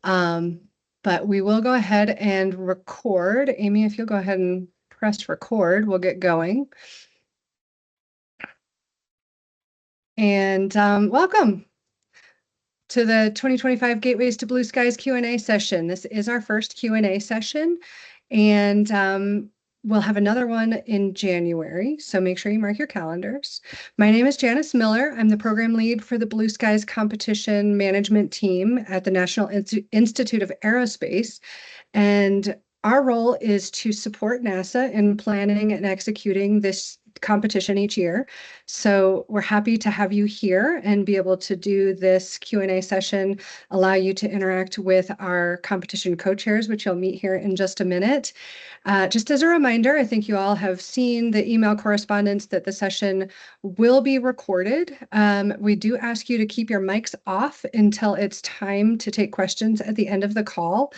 But we will go ahead and record. Amy, if you'll go ahead and press record, we'll get going. And welcome to the 2025 Gateways to Blue Skies Q&A session. This is our first Q&A session, and we'll have another one in January, so make sure you mark your calendars. My name is Janice Miller. I'm the program lead for the Blue Skies Competition Management Team at the National Institute of Aerospace, and our role is to support NASA in planning and executing this competition each year. So we're happy to have you here and be able to do this Q&A session, allow you to interact with our competition co-chairs, which you'll meet here in just a minute. Just as a reminder, I think you all have seen the email correspondence that the session will be recorded. We do ask you to keep your mics off until it's time to take questions at the end of the call.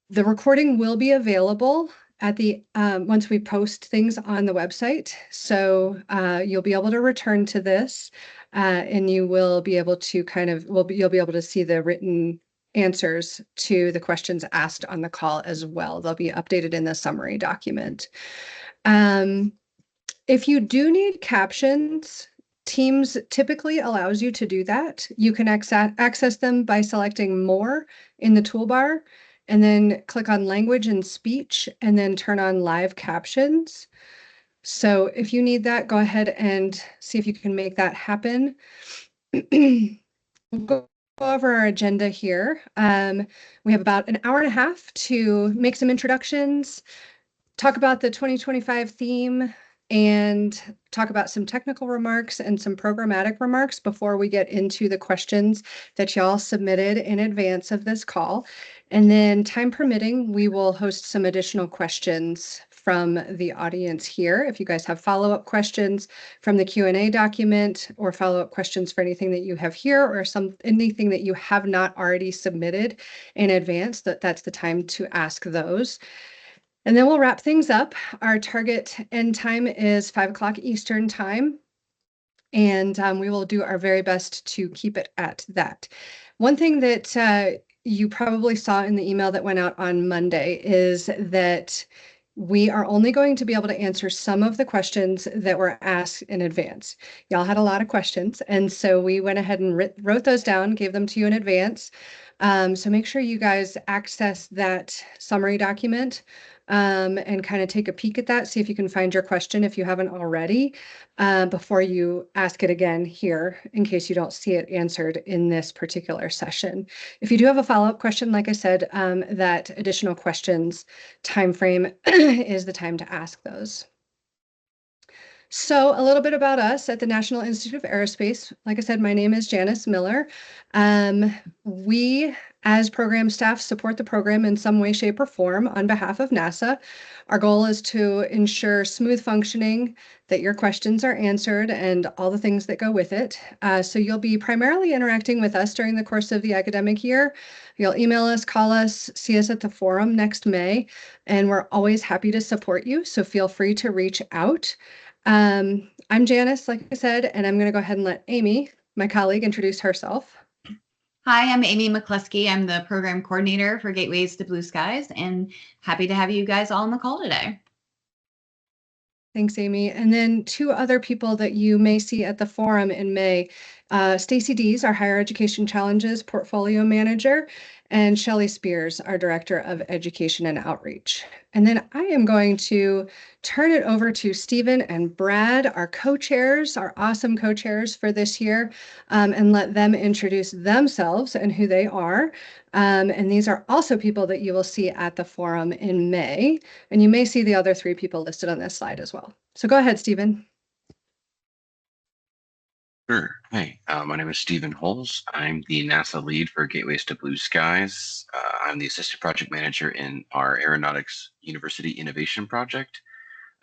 The recording will be available at the once we post things on the website. So you'll be able to return to this and you will be able to you'll be able to see the written answers to the questions asked on the call as well. They'll be updated in the summary document. If you do need captions, Teams typically allows you to do that. You can access them by selecting More in the toolbar, and then click on Language and Speech, and then turn on Live Captions. So if you need that, go ahead and see if you can make that happen. We'll go over our agenda here. We have about an hour and a half to make some introductions, talk about the 2025 theme, and talk about some technical remarks and some programmatic remarks before we get into the questions that y'all submitted in advance of this call. And then, time permitting, we will host some additional questions from the audience here. If you guys have follow-up questions from the Q&A document or follow-up questions for anything that you have here or anything that you have not already submitted in advance, that's the time to ask those. And then we'll wrap things up. Our target end time is 5 o'clock Eastern time, and we will do our very best to keep it at that. One thing that you probably saw in the email that went out on Monday is that we are only going to be able to answer some of the questions that were asked in advance. Y'all had a lot of questions, and so we went ahead and wrote those down, gave them to you in advance. So make sure you guys access that summary document and kind of take a peek at that, see if you can find your question if you haven't already, before you ask it again here in case you don't see it answered in this particular session. If you do have a follow-up question, like I said, that additional questions timeframe is the time to ask those. So a little bit about us at the National Institute of Aerospace. Like I said, my name is Janice Miller. We, as program staff, support the program in some way, shape, or form on behalf of NASA. Our goal is to ensure smooth functioning, that your questions are answered, and all the things that go with it. So you'll be primarily interacting with us during the course of the academic year. You'll email us, call us, see us at the forum next May, and we're always happy to support you. So feel free to reach out. I'm Janice, like I said, and I'm going to go ahead and let Amy, my colleague, introduce herself. Hi, I'm Amy McCluskey. I'm the program coordinator for Gateways to Blue Skies, and happy to have you guys all on the call today. Thanks, Amy. And then two other people that you may see at the forum in May. Stacy Dees, our Higher Education Challenges Portfolio Manager, and Shelley Spears, our Director of Education and Outreach. And then I am going to turn it over to Stephen and Brad, our co-chairs, our awesome co-chairs for this year, and let them introduce themselves and who they are. And these are also people that you will see at the forum in May. And you may see the other three people listed on this slide as well. So go ahead, Stephen. Sure. Hey, my name is Stephen Holes. I'm the NASA lead for Gateways to Blue Skies. I'm the assistant project manager in our Aeronautics University Innovation Project.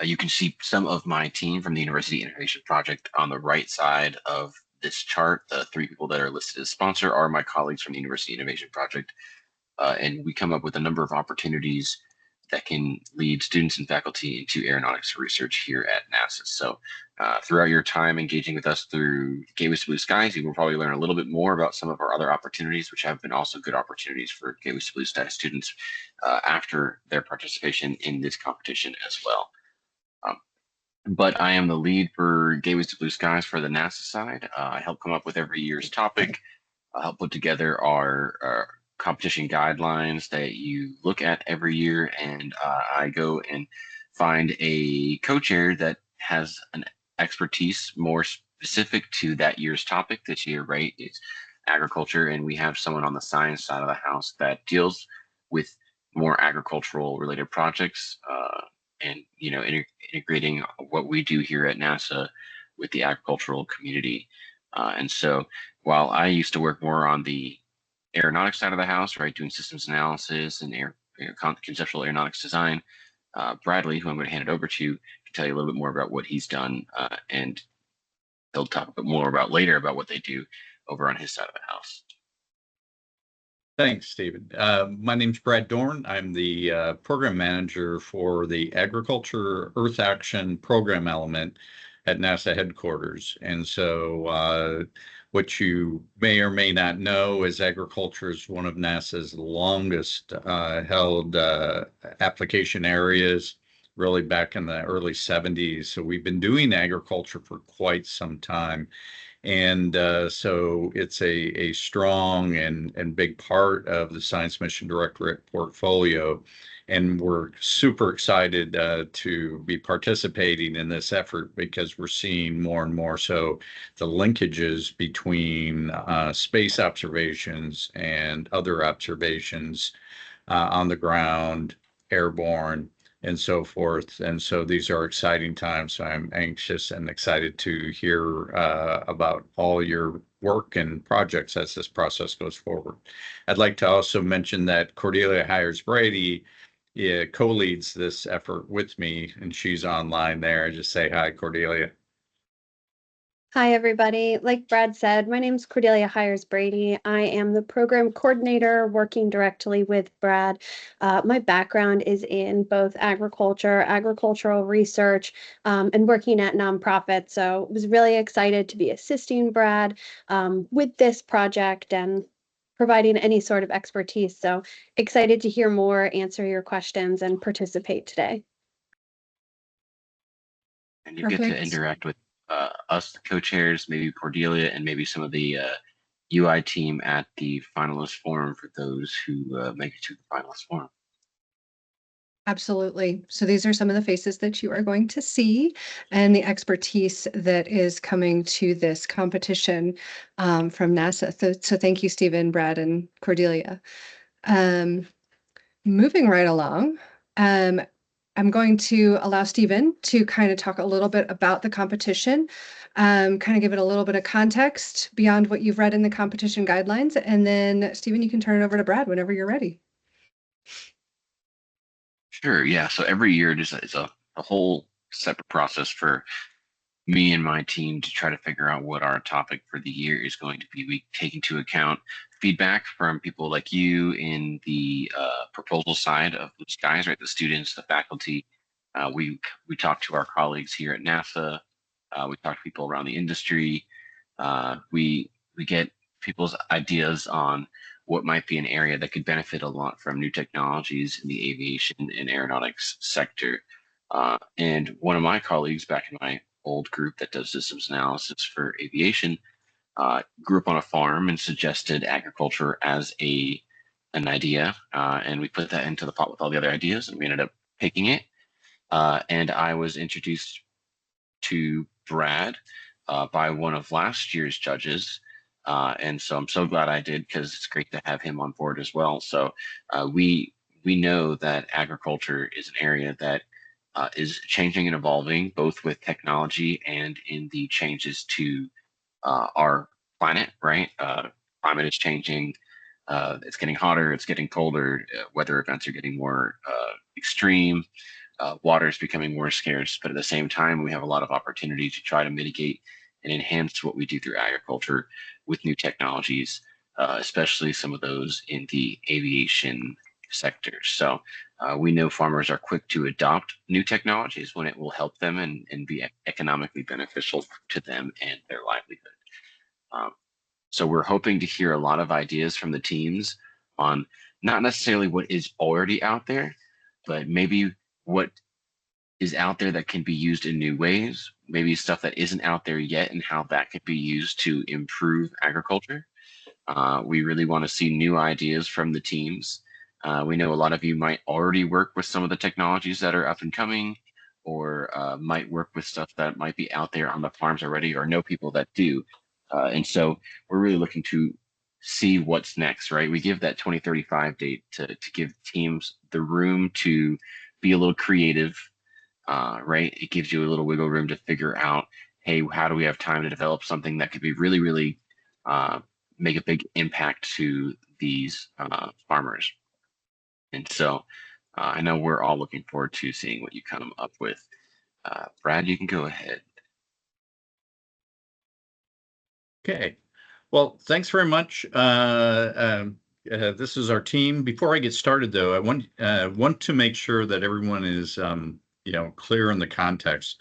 You can see some of my team from the University Innovation Project on the right side of this chart. The three people that are listed as sponsor are my colleagues from the University Innovation Project. And we come up with a number of opportunities that can lead students and faculty into aeronautics research here at NASA. So Throughout your time engaging with us through Gateways to Blue Skies, you will probably learn a little bit more about some of our other opportunities, which have been also good opportunities for Gateways to Blue Skies students after their participation in this competition as well. But I am the lead for Gateways to Blue Skies for the NASA side. I help come up with every year's topic, help put together our competition guidelines that you look at every year, and I go and find a co-chair that has an expertise more specific to that year's topic. This year, right, is agriculture, and we have someone on the science side of the house that deals with more agricultural related projects, and integrating what we do here at NASA with the agricultural community. And so while I used to work more on the aeronautics side of the house, right, doing systems analysis and conceptual aeronautics design, Bradley, who I'm going to hand it over to, can tell you a little bit more about what he's done, and he'll talk a bit more about later about what they do over on his side of the house. Thanks, Stephen. My name's Brad Dorn. I'm the program manager for the Agriculture Earth Action program element at NASA headquarters. And so what you may or may not know is agriculture is one of NASA's longest held application areas, really back in the early 70s. So we've been doing agriculture for quite some time. And so it's a strong and big part of the Science Mission Directorate portfolio. And we're super excited to be participating in this effort because we're seeing more and more so the linkages between space observations and other observations on the ground, airborne, and so forth. And so these are exciting times. So I'm anxious and excited to hear about all your work and projects as this process goes forward. I'd like to also mention that Cordelia Hires-Brady co-leads this effort with me, and she's online there. Just say hi, Cordelia. Hi, everybody. Like Brad said, my name is Cordelia Hires-Brady. I am the program coordinator working directly with Brad. My background is in both agriculture, agricultural research, and working at nonprofits. So I was really excited to be assisting Brad with this project and providing any sort of expertise. So excited to hear more, answer your questions, and participate today. And you get to interact with us, the co-chairs, maybe Cordelia, and maybe some of the UI team at the finalist forum for those who make it to the finalist forum. Absolutely. So these are some of the faces that you are going to see and the expertise that is coming to this competition from NASA. So thank you, Stephen, Brad, and Cordelia. Moving right along, I'm going to allow Stephen to kind of talk a little bit about the competition, kind of give it a little bit of context beyond what you've read in the competition guidelines. And then, Stephen, you can turn it over to Brad whenever you're ready. Sure, yeah. So every year is a whole separate process for me and my team to try to figure out what our topic for the year is going to be. We take into account feedback from people like you in the proposal side of Blue Skies, right? The students, the faculty. We talk to our colleagues here at NASA. We talk to people around the industry. We get people's ideas on what might be an area that could benefit a lot from new technologies in the aviation and aeronautics sector. And one of my colleagues back in my old group that does systems analysis for aviation grew up on a farm and suggested agriculture as an idea, and we put that into the pot with all the other ideas, and we ended up picking it. And I was introduced to Brad by one of last year's judges, and so I'm so glad I did, because it's great to have him on board as well. So we know that agriculture is an area that is changing and evolving, both with technology and in the changes to our planet, right? Climate is changing. It's getting hotter. It's getting colder. Weather events are getting more extreme. Water is becoming more scarce. But at the same time, we have a lot of opportunity to try to mitigate and enhance what we do through agriculture with new technologies, especially some of those in the aviation sector. So We know farmers are quick to adopt new technologies when it will help them and be economically beneficial to them and their livelihood. So we're hoping to hear a lot of ideas from the teams on not necessarily what is already out there, but maybe what is out there that can be used in new ways, maybe stuff that isn't out there yet and how that could be used to improve agriculture. We really want to see new ideas from the teams. We know a lot of you might already work with some of the technologies that are up and coming, or might work with stuff that might be out there on the farms already, or know people that do. And so we're really looking to see what's next, right? We give that 2035 date to give teams the room to be a little creative, right? It gives you a little wiggle room to figure out, hey, how do we have time to develop something that could be really, really make a big impact to these farmers. And so I know we're all looking forward to seeing what you come up with. Brad, you can go ahead. Okay. Well, thanks very much. This is our team. Before I get started, though, I want to make sure that everyone is clear in the context.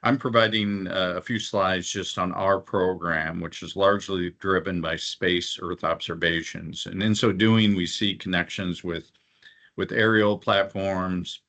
I'm providing a few slides just on our program, which is largely driven by space Earth observations. And in so doing, we see connections with aerial platforms,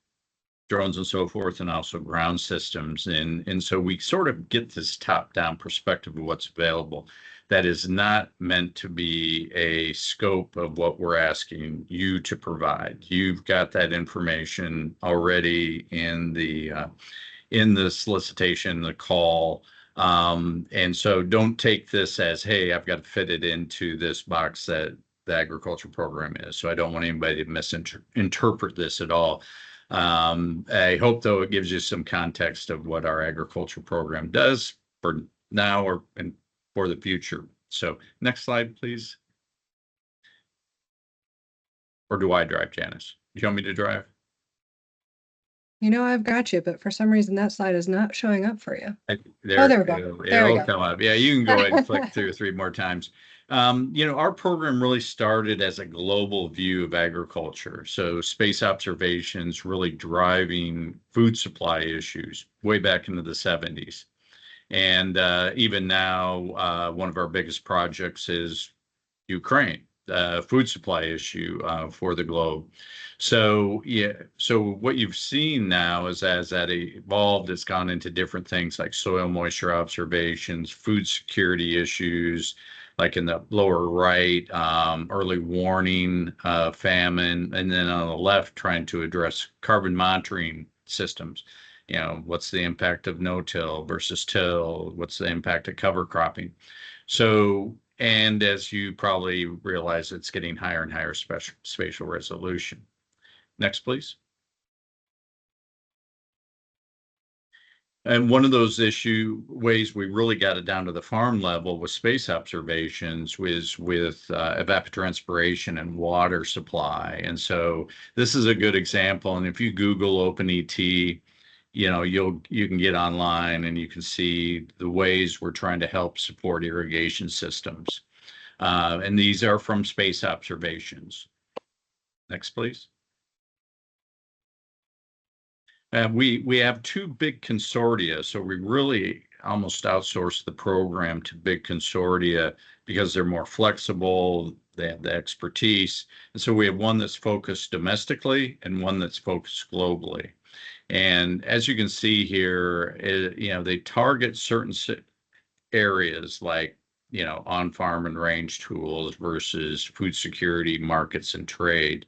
drones and so forth, and also ground systems. And so we sort of get this top-down perspective of what's available. That is not meant to be a scope of what we're asking you to provide. You've got that information already in the solicitation, the call. And so don't take this as, hey, I've got to fit it into this box that the agriculture program is. So I don't want anybody to misinterpret this at all. I hope, though, it gives you some context of what our agriculture program does for now and for the future. So next slide, please. Or do I drive, Janice? Do you want me to drive? I've got you, but for some reason that slide is not showing up for you. There we go. It'll come up. Yeah, you can go ahead and flick through 3 more times. Our program really started as a global view of agriculture. So space observations really driving food supply issues way back into the 70s. And even now, one of our biggest projects is Ukraine, food supply issue for the globe. So what you've seen now is as that evolved, it's gone into different things like soil moisture observations, food security issues, like in the lower right, early warning, famine, and then on the left, trying to address carbon monitoring systems. What's the impact of no-till versus till? What's the impact of cover cropping? So, and as you probably realize, it's getting higher and higher spatial resolution. Next, please. And one of those ways we really got it down to the farm level with space observations was with evapotranspiration and water supply. And so this is a good example. And if you Google OpenET, you can get online and you can see the ways we're trying to help support irrigation systems. And these are from space observations. Next, please. We have 2 big consortia, so we really almost outsource the program to big consortia because they're more flexible, they have the expertise. And so we have one that's focused domestically and one that's focused globally. And as you can see here, they target certain areas like, on-farm and range tools versus food security, markets, and trade.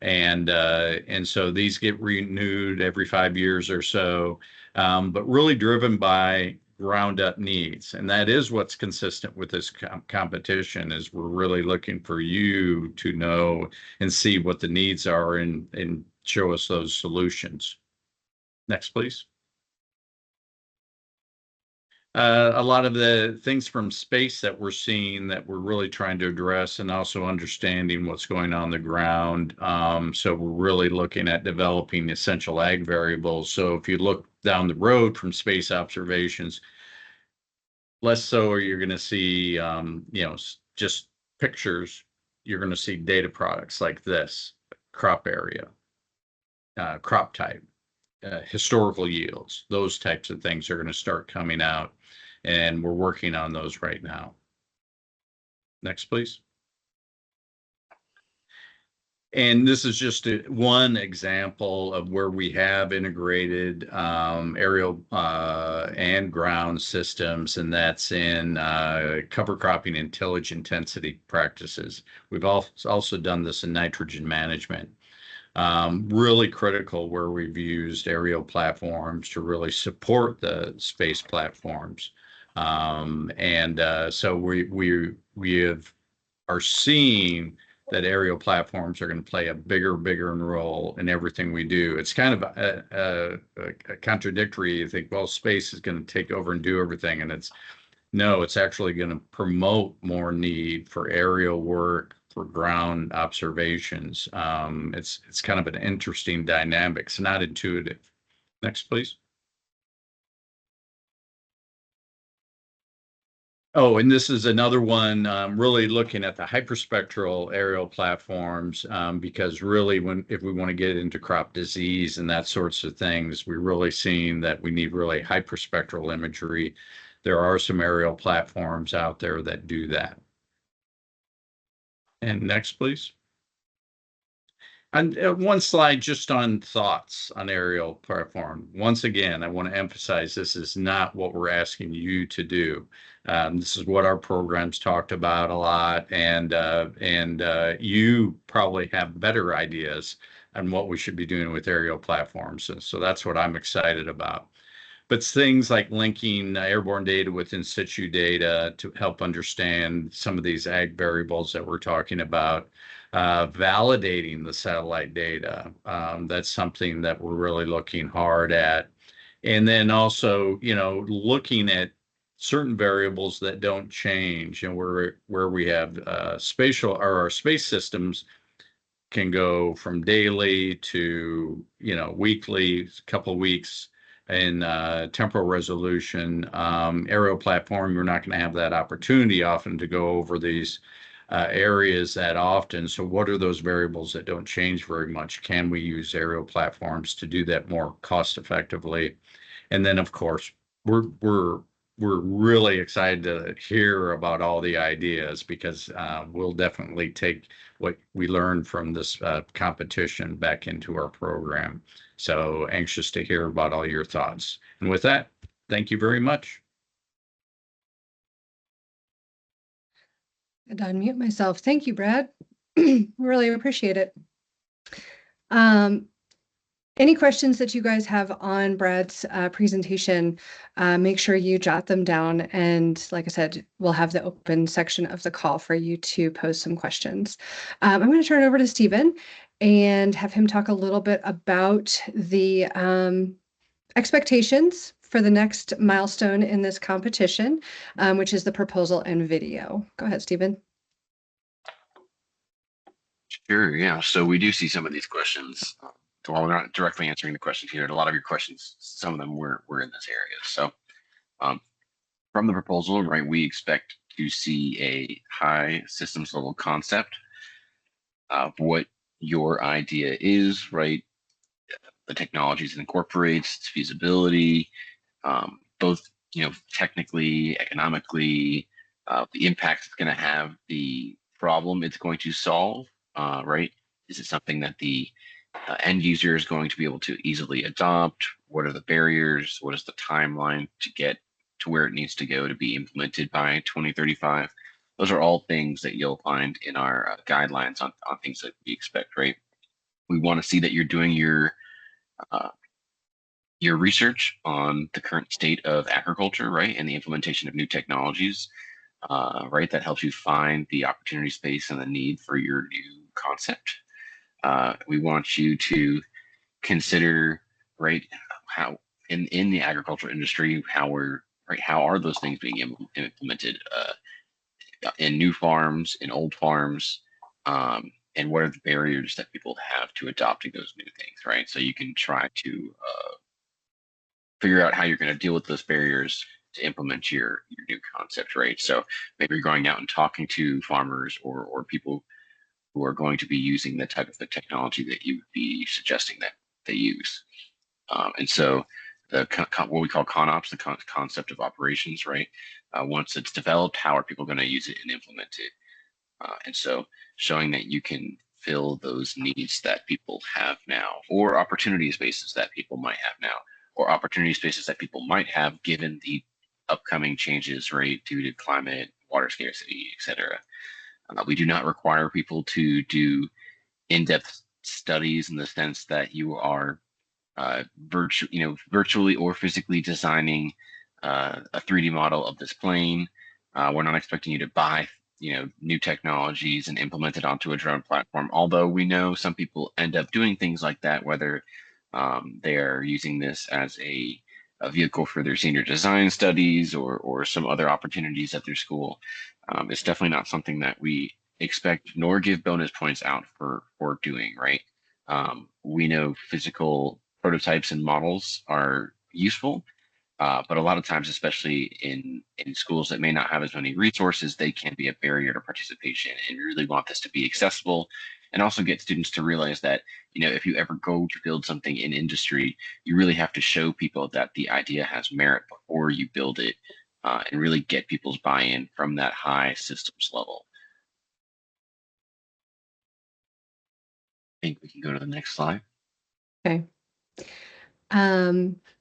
And so these get renewed every 5 years or so, but really driven by ground up needs. And that is what's consistent with this competition, is we're really looking for you to know and see what the needs are and show us those solutions. Next, please. A lot of the things from space that we're seeing that we're really trying to address, and also understanding what's going on the ground. So we're really looking at developing essential ag variables. So if you look down the road from space observations, less so are you going to see, just pictures. You're going to see data products like this, crop area, crop type, historical yields, those types of things are going to start coming out, and we're working on those right now. Next, please. And this is just one example of where we have integrated aerial and ground systems, and that's in cover cropping and tillage intensity practices. We've also done this in nitrogen management. Really critical where we've used aerial platforms to really support the space platforms. So we are seeing that aerial platforms are going to play a bigger role in everything we do. It's kind of a contradictory. You think, well, space is going to take over and do everything, and it's actually going to promote more need for aerial work, for ground observations. It's kind of an interesting dynamic. It's not intuitive. Next, please. Oh, and this is another one, really looking at the hyperspectral aerial platforms, because really if we want to get into crop disease and that sorts of things, we're really seeing that we need really hyperspectral imagery. There are some aerial platforms out there that do that. And next, please. And one slide just on thoughts on aerial platform. Once again, I want to emphasize this is not what we're asking you to do. This is what our programs talked about a lot, and you probably have better ideas on what we should be doing with aerial platforms. So that's what I'm excited about. But things like linking airborne data with in situ data to help understand some of these ag variables that we're talking about, validating the satellite data. That's something that we're really looking hard at. And then also, looking at certain variables that don't change, and where we have spatial, or our space systems can go from daily to weekly, couple weeks in temporal resolution. Aerial platform, you're not going to have that opportunity often to go over these areas that often. So what are those variables that don't change very much? Can we use aerial platforms to do that more cost effectively? And then, of course, we're really excited to hear about all the ideas, because we'll definitely take what we learned from this competition back into our program. So anxious to hear about all your thoughts. And with that, thank you very much. And unmute myself. Thank you, Brad. Really appreciate it. Any questions that you guys have on Brad's presentation, make sure you jot them down. And like I said, we'll have the open section of the call for you to pose some questions. I'm going to turn it over to Stephen and have him talk a little bit about the expectations for the next milestone in this competition, which is the proposal and video. Go ahead, Stephen. Sure, yeah. So we do see some of these questions. So while we're not directly answering the questions here, a lot of your questions, some of them were in this area. So from the proposal, right, we expect to see a high systems level concept of what your idea is, right? The technologies it incorporates, its feasibility, both, technically, economically, the impact it's going to have, the problem it's going to solve, right? Is it something that the end user is going to be able to easily adopt? What are the barriers? What is the timeline to get to where it needs to go to be implemented by 2035? Those are all things that you'll find in our guidelines on things that we expect, right? We want to see that you're doing your research on the current state of agriculture, right? And the implementation of new technologies, right? That helps you find the opportunity space and the need for your new concept. We want you to consider, right, how in the agricultural industry, how are those things being implemented in new farms, in old farms, and what are the barriers that people have to adopting those new things, right? So you can try to figure out how you're going to deal with those barriers to implement your new concept, right? So maybe you're going out and talking to farmers or people who are going to be using the type of the technology that you would be suggesting that they use. And so what we call ConOps, the concept of operations, right? Once it's developed, how are people going to use it and implement it? And so showing that you can fill those needs that people have now, or opportunity spaces that people might have now, or opportunity spaces that people might have given the upcoming changes, right, due to climate, water scarcity, etc. We do not require people to do in-depth studies in the sense that you are virtually or physically designing a 3D model of this plane. We're not expecting you to buy new technologies and implement it onto a drone platform, although we know some people end up doing things like that, whether they're using this as a vehicle for their senior design studies or some other opportunities at their school. It's definitely not something that we expect nor give bonus points out for doing, right? We know physical prototypes and models are useful, but a lot of times, especially in schools that may not have as many resources, they can be a barrier to participation. And we really want this to be accessible and also get students to realize that, if you ever go to build something in industry, you really have to show people that the idea has merit before you build it, and really get people's buy-in from that high systems level. I think we can go to the next slide. Okay.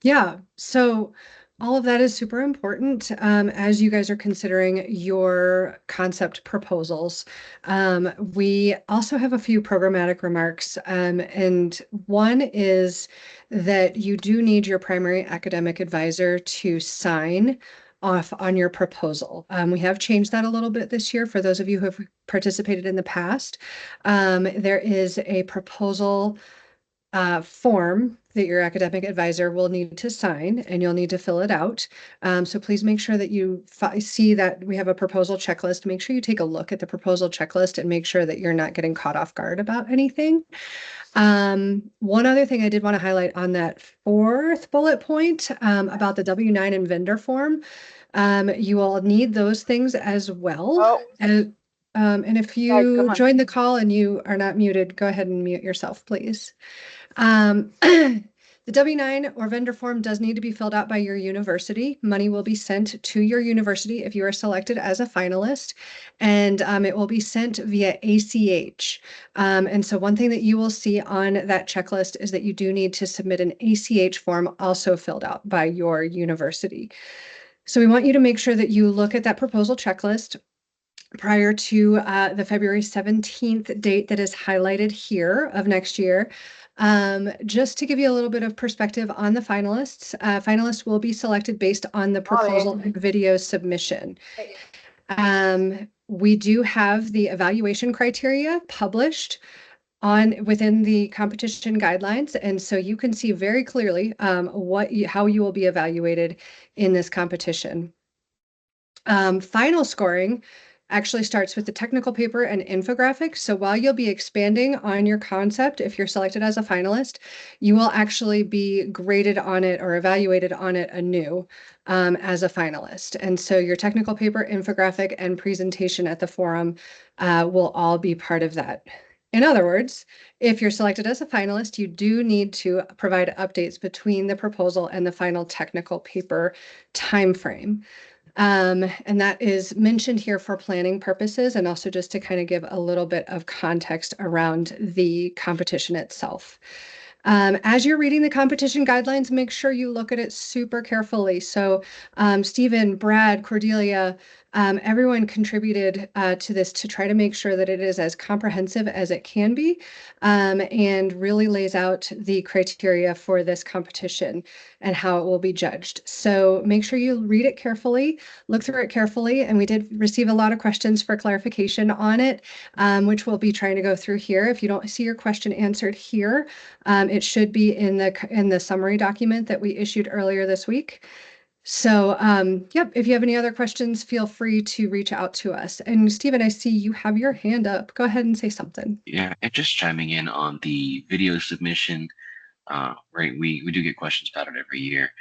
Yeah, so all of that is super important as you guys are considering your concept proposals. We also have a few programmatic remarks, and one is that you do need your primary academic advisor to sign off on your proposal. We have changed that a little bit this year for those of you who have participated in the past. There is a proposal form that your academic advisor will need to sign, and you'll need to fill it out. So please make sure that you see that we have a proposal checklist. Make sure you take a look at the proposal checklist and make sure that you're not getting caught off guard about anything. One other thing I did want to highlight on that fourth bullet point about the W-9 and vendor form, you will need those things as well. Oh. And if Guys, you come on. join the call and you are not muted, go ahead and mute yourself, please. The W-9 or vendor form does need to be filled out by your university. Money will be sent to your university if you are selected as a finalist, and it will be sent via ACH. And so one thing that you will see on that checklist is that you do need to submit an ACH form also filled out by your university. So we want you to make sure that you look at that proposal checklist prior to the February 17th date that is highlighted here of next year. Just to give you a little bit of perspective on the finalists, finalists will be selected based on the proposal and video submission. We do have the evaluation criteria published within the competition guidelines, and so you can see very clearly how you will be evaluated in this competition. Final scoring actually starts with the technical paper and infographic. So while you'll be expanding on your concept, if you're selected as a finalist, you will actually be graded on it or evaluated on it anew as a finalist. And so your technical paper, infographic, and presentation at the forum will all be part of that. In other words, if you're selected as a finalist, you do need to provide updates between the proposal and the final technical paper timeframe. And that is mentioned here for planning purposes and also just to kind of give a little bit of context around the competition itself. As you're reading the competition guidelines, make sure you look at it super carefully. So Stephen, Brad, Cordelia, everyone contributed to this to try to make sure that it is as comprehensive as it can be, and really lays out the criteria for this competition and how it will be judged. So make sure you read it carefully, look through it carefully, and we did receive a lot of questions for clarification on it, which we'll be trying to go through here. If you don't see your question answered here, it should be in the summary document that we issued earlier this week. So, yep, if you have any other questions, feel free to reach out to us. And Stephen, I see you have your hand up. Go ahead and say something. Yeah, and just chiming in on the video submission, right? We do get questions about it every year.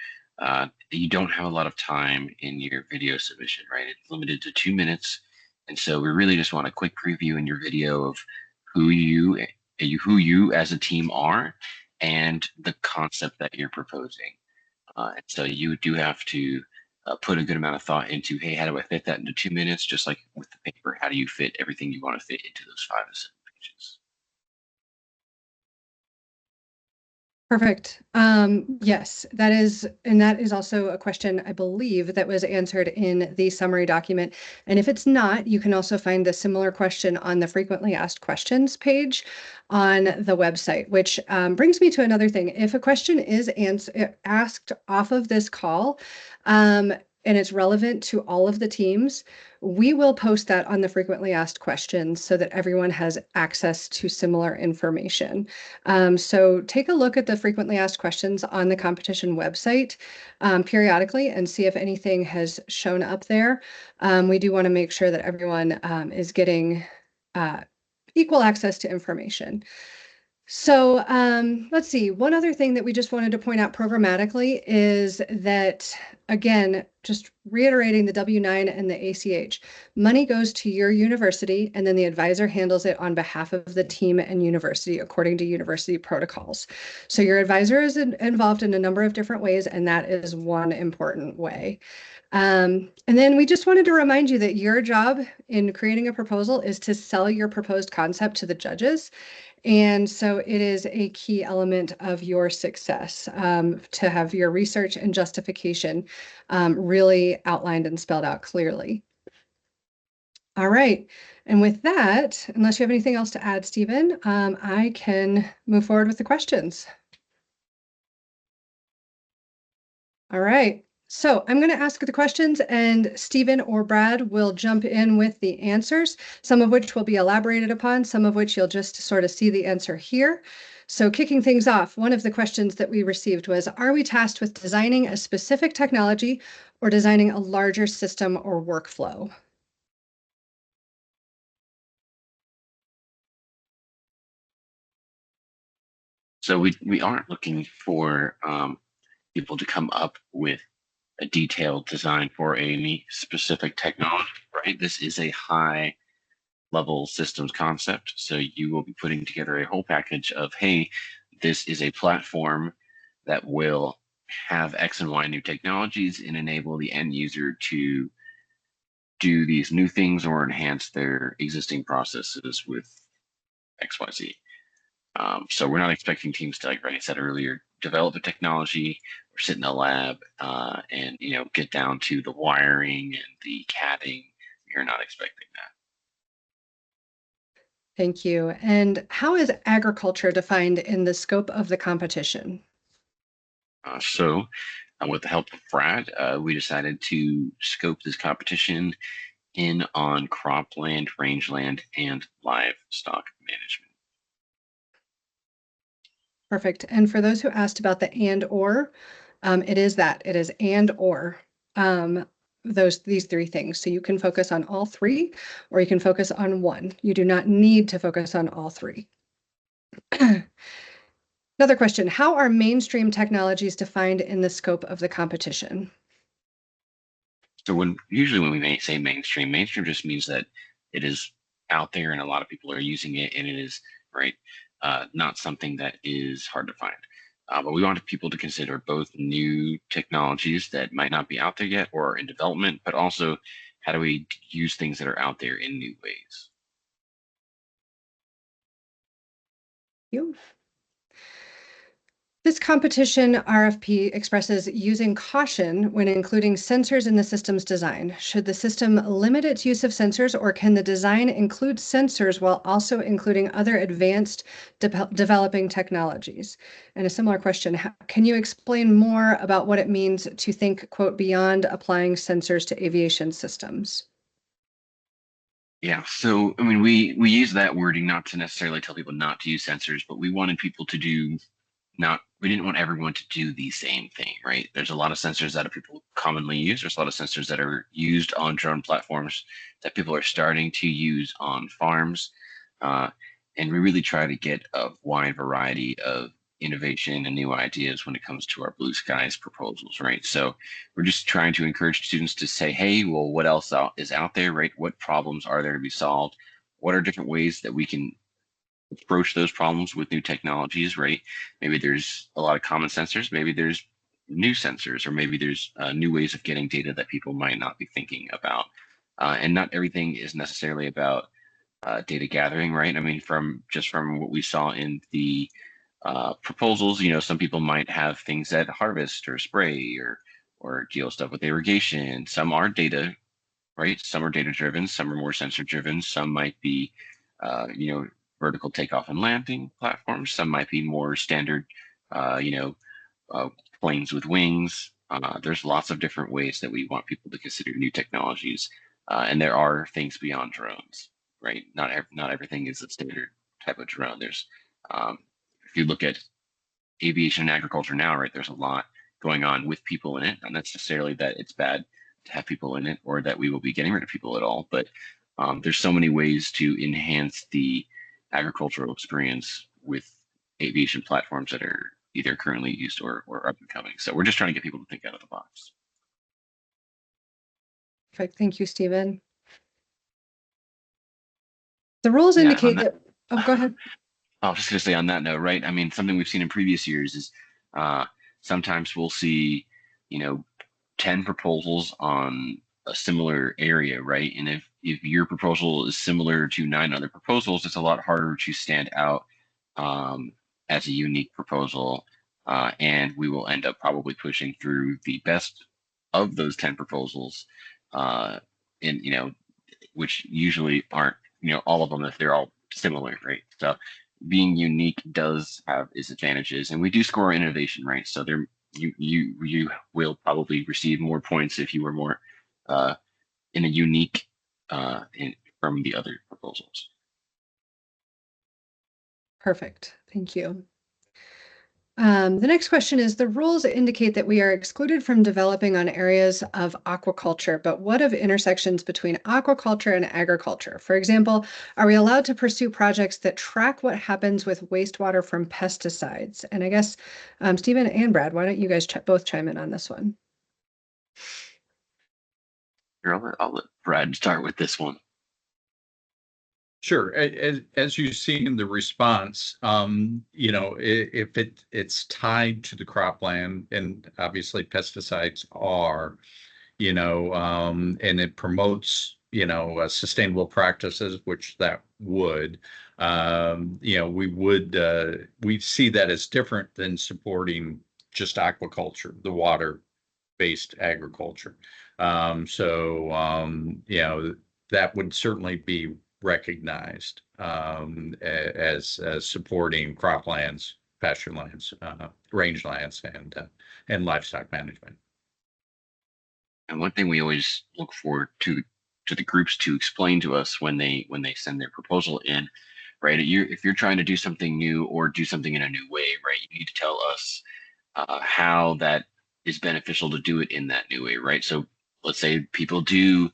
You don't have a lot of time in your video submission, right? It's limited to 2 minutes. And so we really just want a quick preview in your video of who you as a team are and the concept that you're proposing. And so you do have to put a good amount of thought into, hey, how do I fit that into 2 minutes? Just like with the paper, how do you fit everything you want to fit into those 5 to 7 pages? Perfect. Yes, that is also a question I believe that was answered in the summary document. And if it's not, you can also find the similar question on the frequently asked questions page on the website, which brings me to another thing. If a question is asked off of this call, and it's relevant to all of the teams, we will post that on the frequently asked questions so that everyone has access to similar information. So take a look at the frequently asked questions on the competition website periodically and see if anything has shown up there. We do want to make sure that everyone is getting equal access to information. So let's see. One other thing that we just wanted to point out programmatically is that, again, just reiterating the W-9 and the ACH, money goes to your university and then the advisor handles it on behalf of the team and university according to university protocols. So your advisor is involved in a number of different ways, and that is one important way. And then we just wanted to remind you that your job in creating a proposal is to sell your proposed concept to the judges. And so it is a key element of your success to have your research and justification really outlined and spelled out clearly. All right. And with that, unless you have anything else to add, Stephen, I can move forward with the questions. All right. So I'm going to ask the questions and Stephen or Brad will jump in with the answers, some of which will be elaborated upon, some of which you'll just sort of see the answer here. So kicking things off, one of the questions that we received was, are we tasked with designing a specific technology or designing a larger system or workflow? So we aren't looking for people to come up with a detailed design for any specific technology, right? This is a high level systems concept. So you will be putting together a whole package of, hey, this is a platform that will have X and Y new technologies and enable the end user to do these new things or enhance their existing processes with XYZ. So we're not expecting teams to, like Rennie said earlier, develop a technology or sit in a lab and get down to the wiring and the CADing. You're not expecting that. Thank you. And how is agriculture defined in the scope of the competition? So with the help of Brad, we decided to scope this competition in on cropland, rangeland, and livestock management. Perfect. And for those who asked about the and or, it is that. It is and or these three things. So you can focus on all three, or you can focus on one. You do not need to focus on all three. Another question, how are mainstream technologies defined in the scope of the competition? So usually when we say mainstream just means that it is out there and a lot of people are using it, and it is not something that is hard to find. But we wanted people to consider both new technologies that might not be out there yet or in development, but also how do we use things that are out there in new ways? You. This competition RFP expresses using caution when including sensors in the system's design. Should the system limit its use of sensors, or can the design include sensors while also including other advanced developing technologies? And a similar question, can you explain more about what it means to think, quote, beyond applying sensors to aviation systems? Yeah, so I mean, we use that wording not to necessarily tell people not to use sensors, but we wanted people to do we didn't want everyone to do the same thing, right? There's a lot of sensors that people commonly use. There's a lot of sensors that are used on drone platforms that people are starting to use on farms. And we really try to get a wide variety of innovation and new ideas when it comes to our Blue Skies proposals, right? So we're just trying to encourage students to say, hey, well, what else is out there, right? What problems are there to be solved? What are different ways that we can approach those problems with new technologies, right? Maybe there's a lot of common sensors, maybe there's new sensors, or maybe there's new ways of getting data that people might not be thinking about. And not everything is necessarily about data gathering, right? I mean, from what we saw in the proposals, some people might have things that harvest or spray or deal stuff with irrigation. Some are data, right? Some are data driven, some are more sensor driven, some might be, vertical takeoff and landing platforms. Some might be more standard, uh, you know, uh, planes with wings. There's lots of different ways that we want people to consider new technologies, and there are things beyond drones, right? Not everything is a standard type of drone. There's, if you look at aviation and agriculture now, right? There's a lot going on with people in it, not necessarily that it's bad to have people in it or that we will be getting rid of people at all, but there's so many ways to enhance the agricultural experience with aviation platforms that are either currently used or up and coming. So we're just trying to get people to think out of the box. Perfect. Thank you, Stephen. The rules Yeah, indicate on that, oh, go ahead. I was just going to say on that note, right? I mean, something we've seen in previous years is sometimes we'll see, 10 proposals on a similar area, right? And if your proposal is similar to 9 other proposals, it's a lot harder to stand out as a unique proposal. And we will end up probably pushing through the best of those 10 proposals, and which usually aren't, all of them if they're all similar, right? So being unique does have its advantages, and we do score innovation, right? So there, you will probably receive more points if you were more in a unique from the other proposals. Perfect. Thank you. The next question is, the rules indicate that we are excluded from developing on areas of aquaculture, but what of intersections between aquaculture and agriculture? For example, are we allowed to pursue projects that track what happens with wastewater from pesticides? And I guess, Stephen and Brad, why don't you guys both chime in on this one? Here, I'll let Brad start with this one. Sure. As you see in the response, if it's tied to the cropland, and obviously pesticides are, and it promotes, sustainable practices, which that would, we see that as different than supporting just aquaculture, the water-based agriculture. That would certainly be recognized as supporting croplands, pasture lands, rangelands, and livestock management. And one thing we always look for to the groups to explain to us when they send their proposal in, right? If you're trying to do something new or do something in a new way, right? You need to tell us how that is beneficial to do it in that new way, right? So let's say people do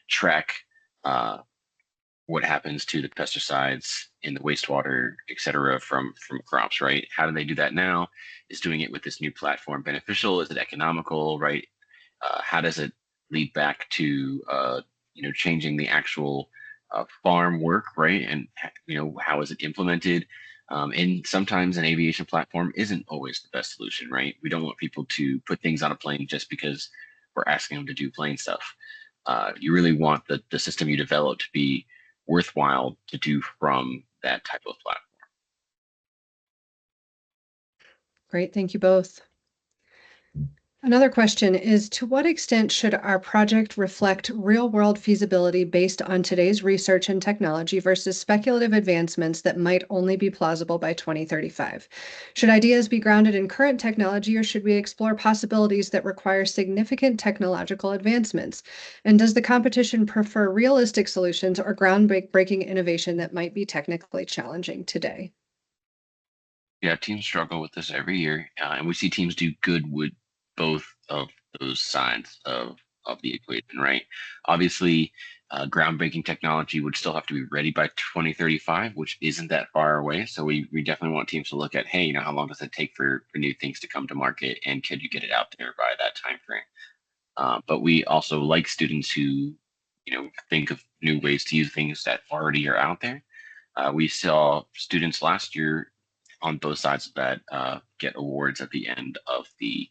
track what happens to the pesticides in the wastewater, et cetera, from crops, right? How do they do that now? Is doing it with this new platform beneficial? Is it economical, right? How does it lead back to, changing the actual farm work, right? And, how is it implemented? And sometimes an aviation platform isn't always the best solution, right? We don't want people to put things on a plane just because we're asking them to do plane stuff. You really want the system you develop to be worthwhile to do from that type of platform. Great, thank you both. Another question is, to what extent should our project reflect real-world feasibility based on today's research and technology versus speculative advancements that might only be plausible by 2035? Should ideas be grounded in current technology, or should we explore possibilities that require significant technological advancements? And does the competition prefer realistic solutions or groundbreaking innovation that might be technically challenging today? Yeah, teams struggle with this every year, and we see teams do good with both of those sides of the equation, right? Obviously, groundbreaking technology would still have to be ready by 2035, which isn't that far away. So we definitely want teams to look at, hey, how long does it take for new things to come to market, and could you get it out there by that time frame? But we also like students who, think of new ways to use things that already are out there. We saw students last year on both sides of that get awards at the end of the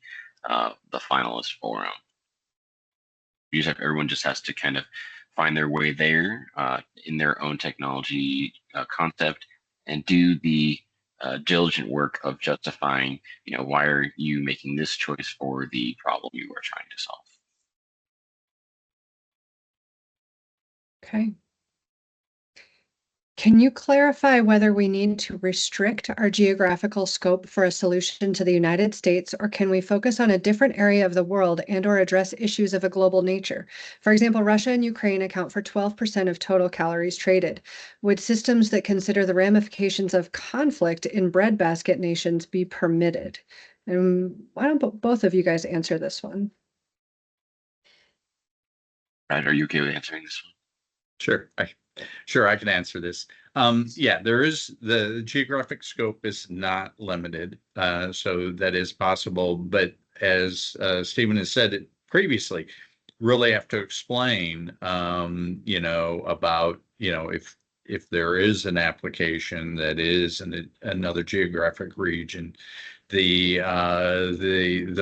finalist forum. Everyone just has to kind of find their way there in their own technology concept and do the diligent work of justifying, why are you making this choice for the problem you are trying to solve. Okay. Can you clarify whether we need to restrict our geographical scope for a solution to the United States, or can we focus on a different area of the world and or address issues of a global nature? For example, Russia and Ukraine account for 12% of total calories traded. Would systems that consider the ramifications of conflict in breadbasket nations be permitted? And why don't both of you guys answer this one? Brad, are you okay with answering this one? Sure, I can answer this. Yeah, there is the geographic scope is not limited, so that is possible. But as Stephen has said it previously, really have to explain, about if there is an application that is in another geographic region, the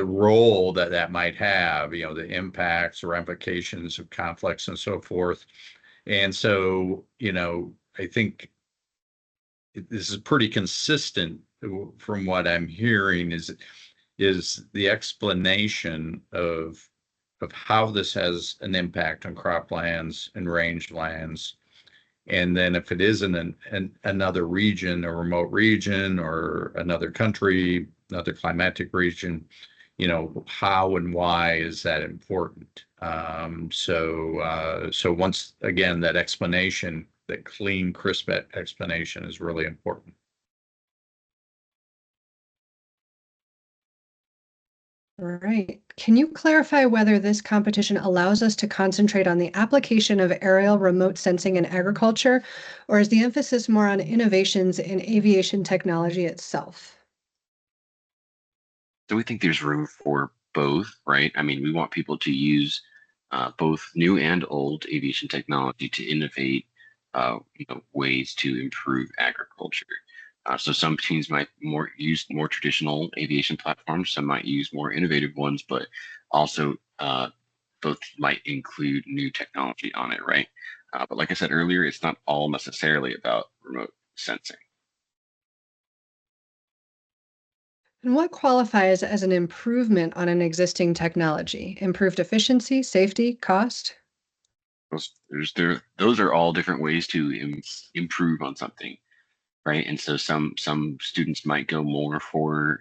role that might have, the impacts, ramifications of conflicts, and so forth. And so, I think this is pretty consistent from what I'm hearing is the explanation of how this has an impact on croplands and rangelands. And then if it is in another region, a remote region, or another country, another climatic region, how and why is that important? So once again, that explanation, that clean, crisp explanation is really important. All right. Can you clarify whether this competition allows us to concentrate on the application of aerial remote sensing in agriculture, or is the emphasis more on innovations in aviation technology itself? So we think there's room for both, right? I mean, we want people to use both new and old aviation technology to innovate, ways to improve agriculture. So some teams might use more traditional aviation platforms, some might use more innovative ones, but also both might include new technology on it, right? But like I said earlier, it's not all necessarily about remote sensing. And what qualifies as an improvement on an existing technology? Improved efficiency, safety, cost? Those are all different ways to improve on something, right? And so some students might go more for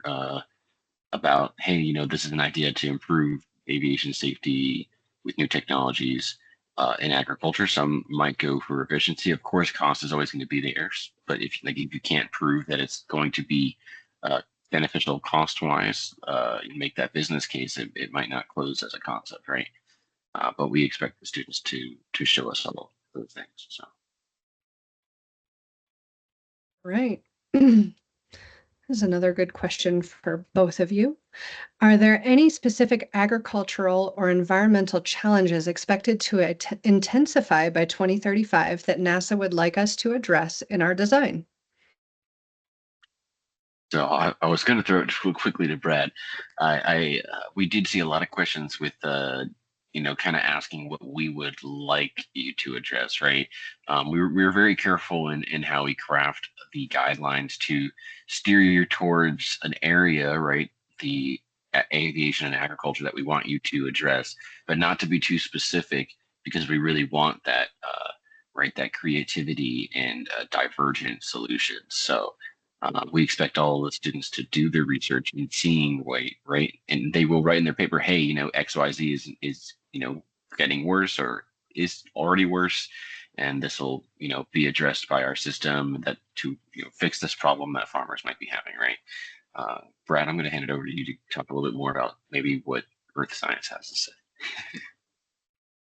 about, hey, this is an idea to improve aviation safety with new technologies in agriculture. Some might go for efficiency. Of course, cost is always going to be there, but if you can't prove that it's going to be beneficial cost wise, you make that business case, it might not close as a concept, right? But we expect the students to show us all those things. So. Right. This is another good question for both of you. Are there any specific agricultural or environmental challenges expected to intensify by 2035 that NASA would like us to address in our design? So I was going to throw it quickly to Brad. We did see a lot of questions with kind of asking what we would like you to address, right? We were very careful in how we craft the guidelines to steer you towards an area, right? The aviation and agriculture that we want you to address, but not to be too specific, because we really want that, right? That creativity and divergent solutions. So we expect all the students to do their research and seeing right? And they will write in their paper, hey, XYZ is getting worse or is already worse. And this will, be addressed by our system that to fix this problem that farmers might be having, right? Brad, I'm going to hand it over to you to talk a little bit more about maybe what earth science has to say.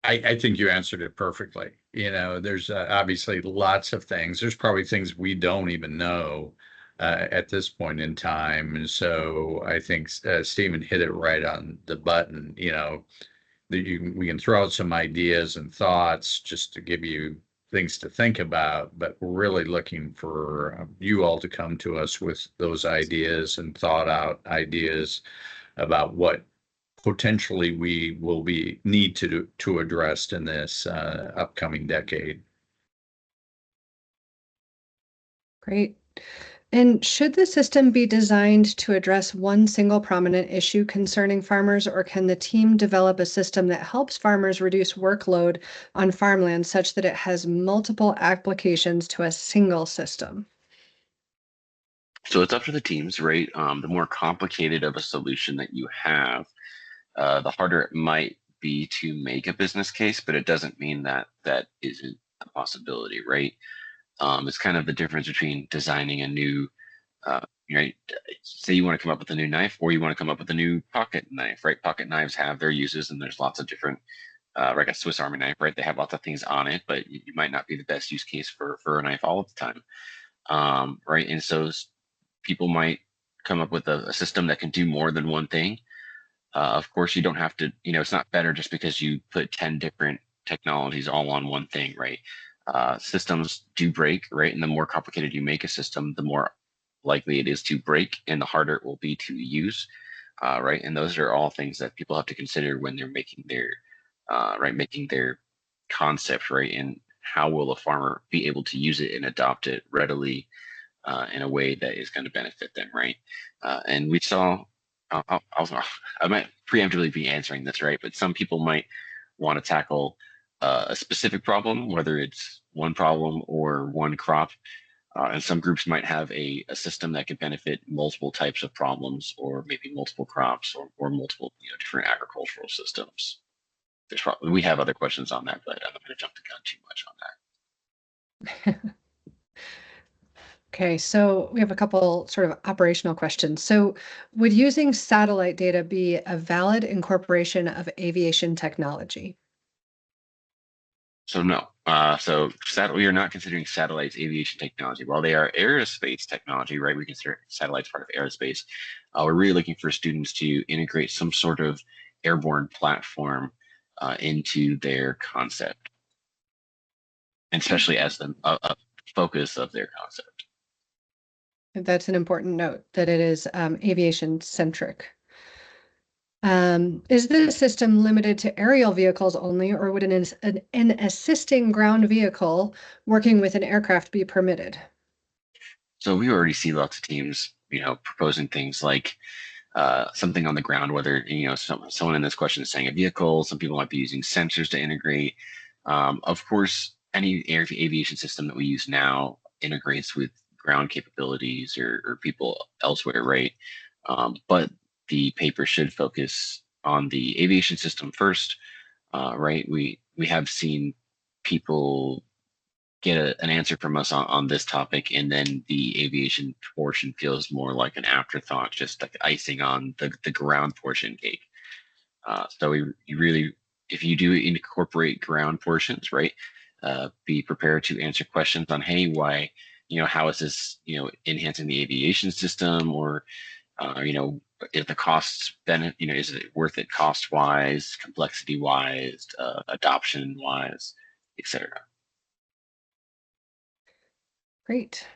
I think you answered it perfectly. There's obviously lots of things. There's probably things we don't even know at this point in time. And so I think Stephen hit it right on the button. We can throw out some ideas and thoughts just to give you things to think about, but we're really looking for you all to come to us with those ideas and thought out ideas about what potentially we will need to address in this upcoming decade. Great. And should the system be designed to address one single prominent issue concerning farmers, or can the team develop a system that helps farmers reduce workload on farmland such that it has multiple applications to a single system? So it's up to the teams, right? The more complicated of a solution that you have, the harder it might be to make a business case, but it doesn't mean that that isn't a possibility, right? It's kind of the difference between designing a new, right? Say you want to come up with a new knife, or you want to come up with a new pocket knife, right? Pocket knives have their uses, and there's lots of different, like a Swiss Army knife, right? They have lots of things on it, but you might not be the best use case for a knife all of the time, right? And so people might come up with a system that can do more than one thing. Of course, you don't have to, it's not better just because you put 10 different technologies all on one thing, right? Systems do break, right? And the more complicated you make a system, the more likely it is to break and the harder it will be to use, right? And those are all things that people have to consider when they're making their, making their concept, right? And how will a farmer be able to use it and adopt it readily in a way that is going to benefit them, right? And we saw, I might preemptively be answering this, right? But some people might want to tackle a specific problem, whether it's one problem or one crop. And some groups might have a system that could benefit multiple types of problems, or maybe multiple crops, or multiple different agricultural systems. We have other questions on that, but I'm not going to jump the gun too much on that. Okay, so we have a couple sort of operational questions. So would using satellite data be a valid incorporation of aviation technology? So no. We are not considering satellites aviation technology. While they are aerospace technology, right? We consider satellites part of aerospace. We're really looking for students to integrate some sort of airborne platform into their concept, and especially as a focus of their concept. That's an important note, that it is aviation centric. Is the system limited to aerial vehicles only, or would an assisting ground vehicle working with an aircraft be permitted? So we already see lots of teams, proposing things like something on the ground, whether, someone in this question is saying a vehicle, some people might be using sensors to integrate. Of course, any aviation system that we use now integrates with ground capabilities or people elsewhere, right? But the paper should focus on the aviation system first, right? We have seen people get an answer from us on this topic, and then the aviation portion feels more like an afterthought, just like icing on the ground portion cake. So you really, if you do incorporate ground portions, right, be prepared to answer questions on, hey, why, how is this, enhancing the aviation system, or, if the costs is it worth it cost wise, complexity wise, adoption wise, etc. Great.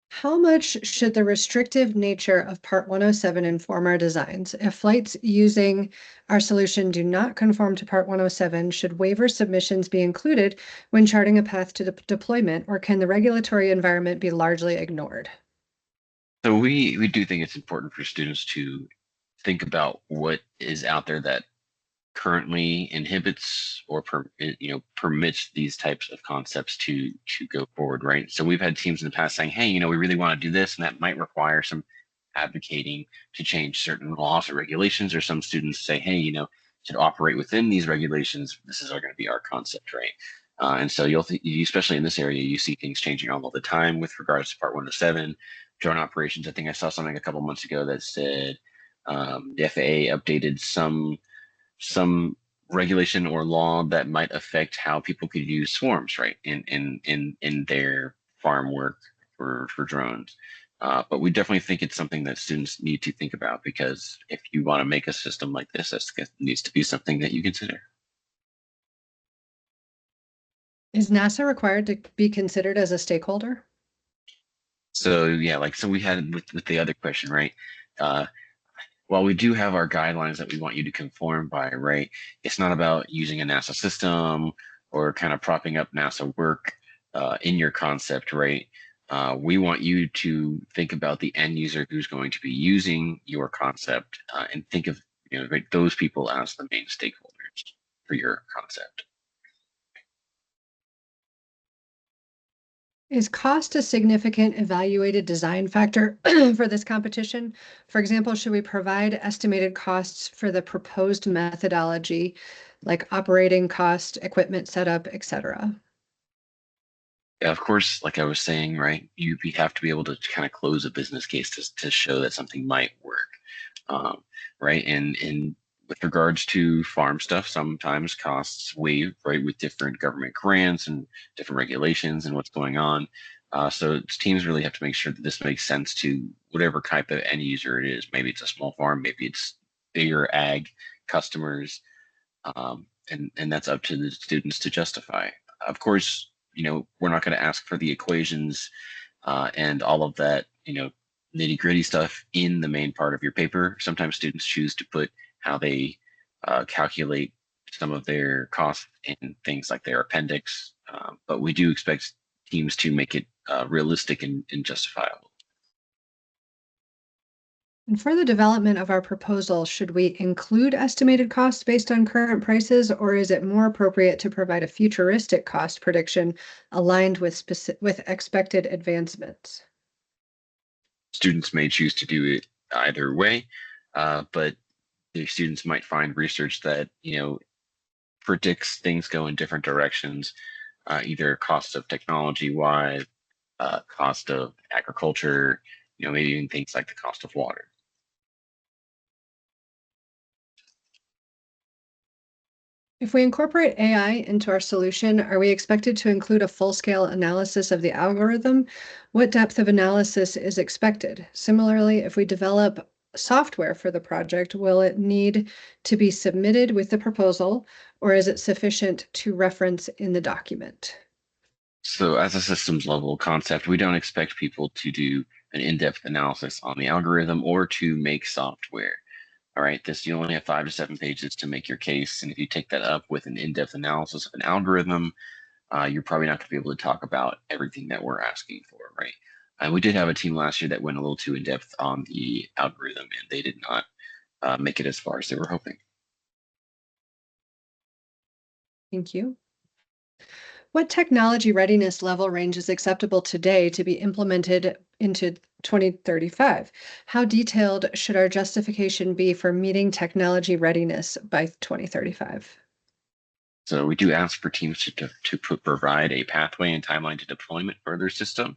How much should the restrictive nature of Part 107 inform our designs? If flights using our solution do not conform to Part 107, should waiver submissions be included when charting a path to deployment, or can the regulatory environment be largely ignored? So we do think it's important for students to think about what is out there that currently inhibits or permits these types of concepts to go forward, right? So we've had teams in the past saying, hey, we really want to do this, and that might require some advocating to change certain laws or regulations, or some students say, hey, to operate within these regulations, this is going to be our concept, right? And so especially in this area, you see things changing all the time with regards to Part 107 drone operations. I think I saw something a couple months ago that said the FAA updated some regulation or law that might affect how people could use swarms, right, in their farm work for drones. But we definitely think it's something that students need to think about, because if you want to make a system like this, that needs to be something that you consider. Is NASA required to be considered as a stakeholder? So yeah, so we had with the other question, right? Uh, while we do have our guidelines that we want you to conform by, right? It's not about using a NASA system or kind of propping up NASA work in your concept, right? We want you to think about the end user who's going to be using your concept and think of right, those people as the main stakeholders for your concept. Is cost a significant evaluated design factor for this competition? For example, should we provide estimated costs for the proposed methodology, like operating cost, equipment setup, etc.? Yeah, of course, like I was saying, right, you have to be able to kind of close a business case to show that something might work, right? And with regards to farm stuff, sometimes costs waive, right, with different government grants and different regulations and what's going on. So teams really have to make sure that this makes sense to whatever type of end user it is. Maybe it's a small farm, maybe it's bigger ag customers, and that's up to the students to justify. Of course, we're not going to ask for the equations and all of that, nitty gritty stuff in the main part of your paper. Sometimes students choose to put how they calculate some of their costs in things like their appendix, but we do expect teams to make it realistic and justifiable. And for the development of our proposal, should we include estimated costs based on current prices, or is it more appropriate to provide a futuristic cost prediction aligned with expected advancements? Students may choose to do it either way, but the students might find research that predicts things go in different directions, either cost of technology wise, cost of agriculture, maybe even things like the cost of water. If we incorporate AI into our solution, are we expected to include a full-scale analysis of the algorithm? What depth of analysis is expected? Similarly, if we develop software for the project, will it need to be submitted with the proposal, or is it sufficient to reference in the document? So as a systems level concept, we don't expect people to do an in-depth analysis on the algorithm or to make software. All right, you only have 5 to 7 pages to make your case. And if you take that up with an in-depth analysis of an algorithm, you're probably not going to be able to talk about everything that we're asking for, right? We did have a team last year that went a little too in-depth on the algorithm, and they did not make it as far as they were hoping. Thank you. What technology readiness level range is acceptable today to be implemented into 2035? How detailed should our justification be for meeting technology readiness by 2035? So we do ask for teams to provide a pathway and timeline to deployment for their system.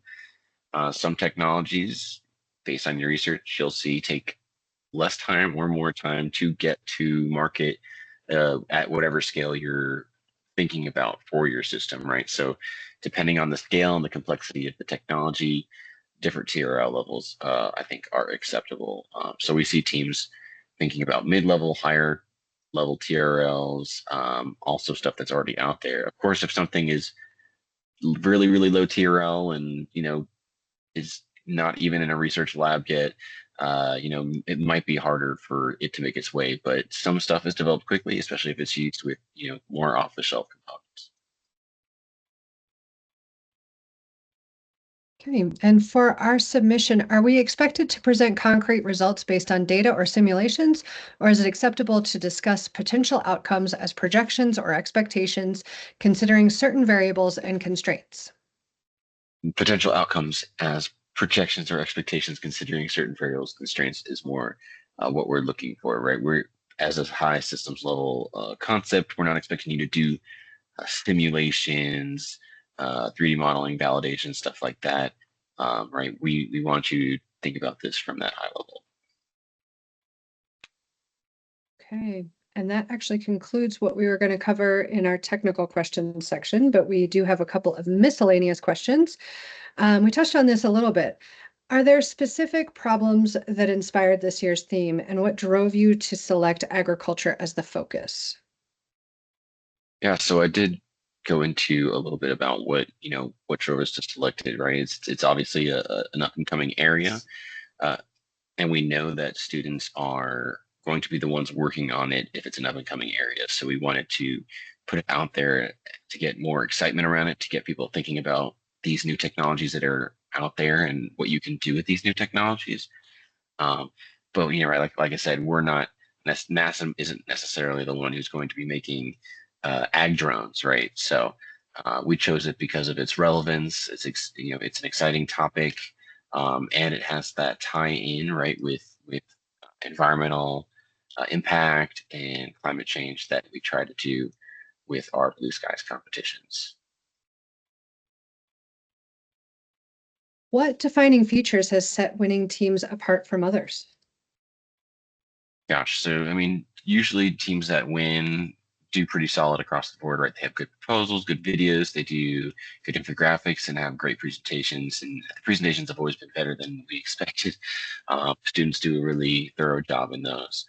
Some technologies, based on your research, you'll see take less time or more time to get to market at whatever scale you're thinking about for your system, right? So depending on the scale and the complexity of the technology, different TRL levels, I think, are acceptable. So we see teams thinking about mid-level, higher level TRLs, also stuff that's already out there. Of course, if something is really, really low TRL and, is not even in a research lab yet, it might be harder for it to make its way, but some stuff is developed quickly, especially if it's used with, more off-the-shelf components. Okay, and for our submission, are we expected to present concrete results based on data or simulations, or is it acceptable to discuss potential outcomes as projections or expectations, considering certain variables and constraints? Potential outcomes as projections or expectations considering certain variables constraints is more what we're looking for, right? We're, as a high systems level concept, we're not expecting you to do simulations, 3D modeling, validation, stuff like that, right? We want you to think about this from that high level. Okay, and that actually concludes what we were going to cover in our technical questions section, but we do have a couple of miscellaneous questions. We touched on this a little bit. Are there specific problems that inspired this year's theme, and what drove you to select agriculture as the focus? Yeah, so I did go into a little bit about what drove us to select it, right? It's obviously an up and coming area, and we know that students are going to be the ones working on it if it's an up and coming area. So we wanted to put it out there to get more excitement around it, to get people thinking about these new technologies that are out there and what you can do with these new technologies. But right, like I said, we're not NASA isn't necessarily the one who's going to be making ag drones, right? So we chose it because of its relevance. It's an exciting topic, and it has that tie in right with environmental impact and climate change that we try to do with our Blue Skies competitions. What defining features has set winning teams apart from others? Gosh, so I mean, usually teams that win do pretty solid across the board, right? They have good proposals, good videos, they do good infographics, and have great presentations. And the presentations have always been better than we expected. Students do a really thorough job in those.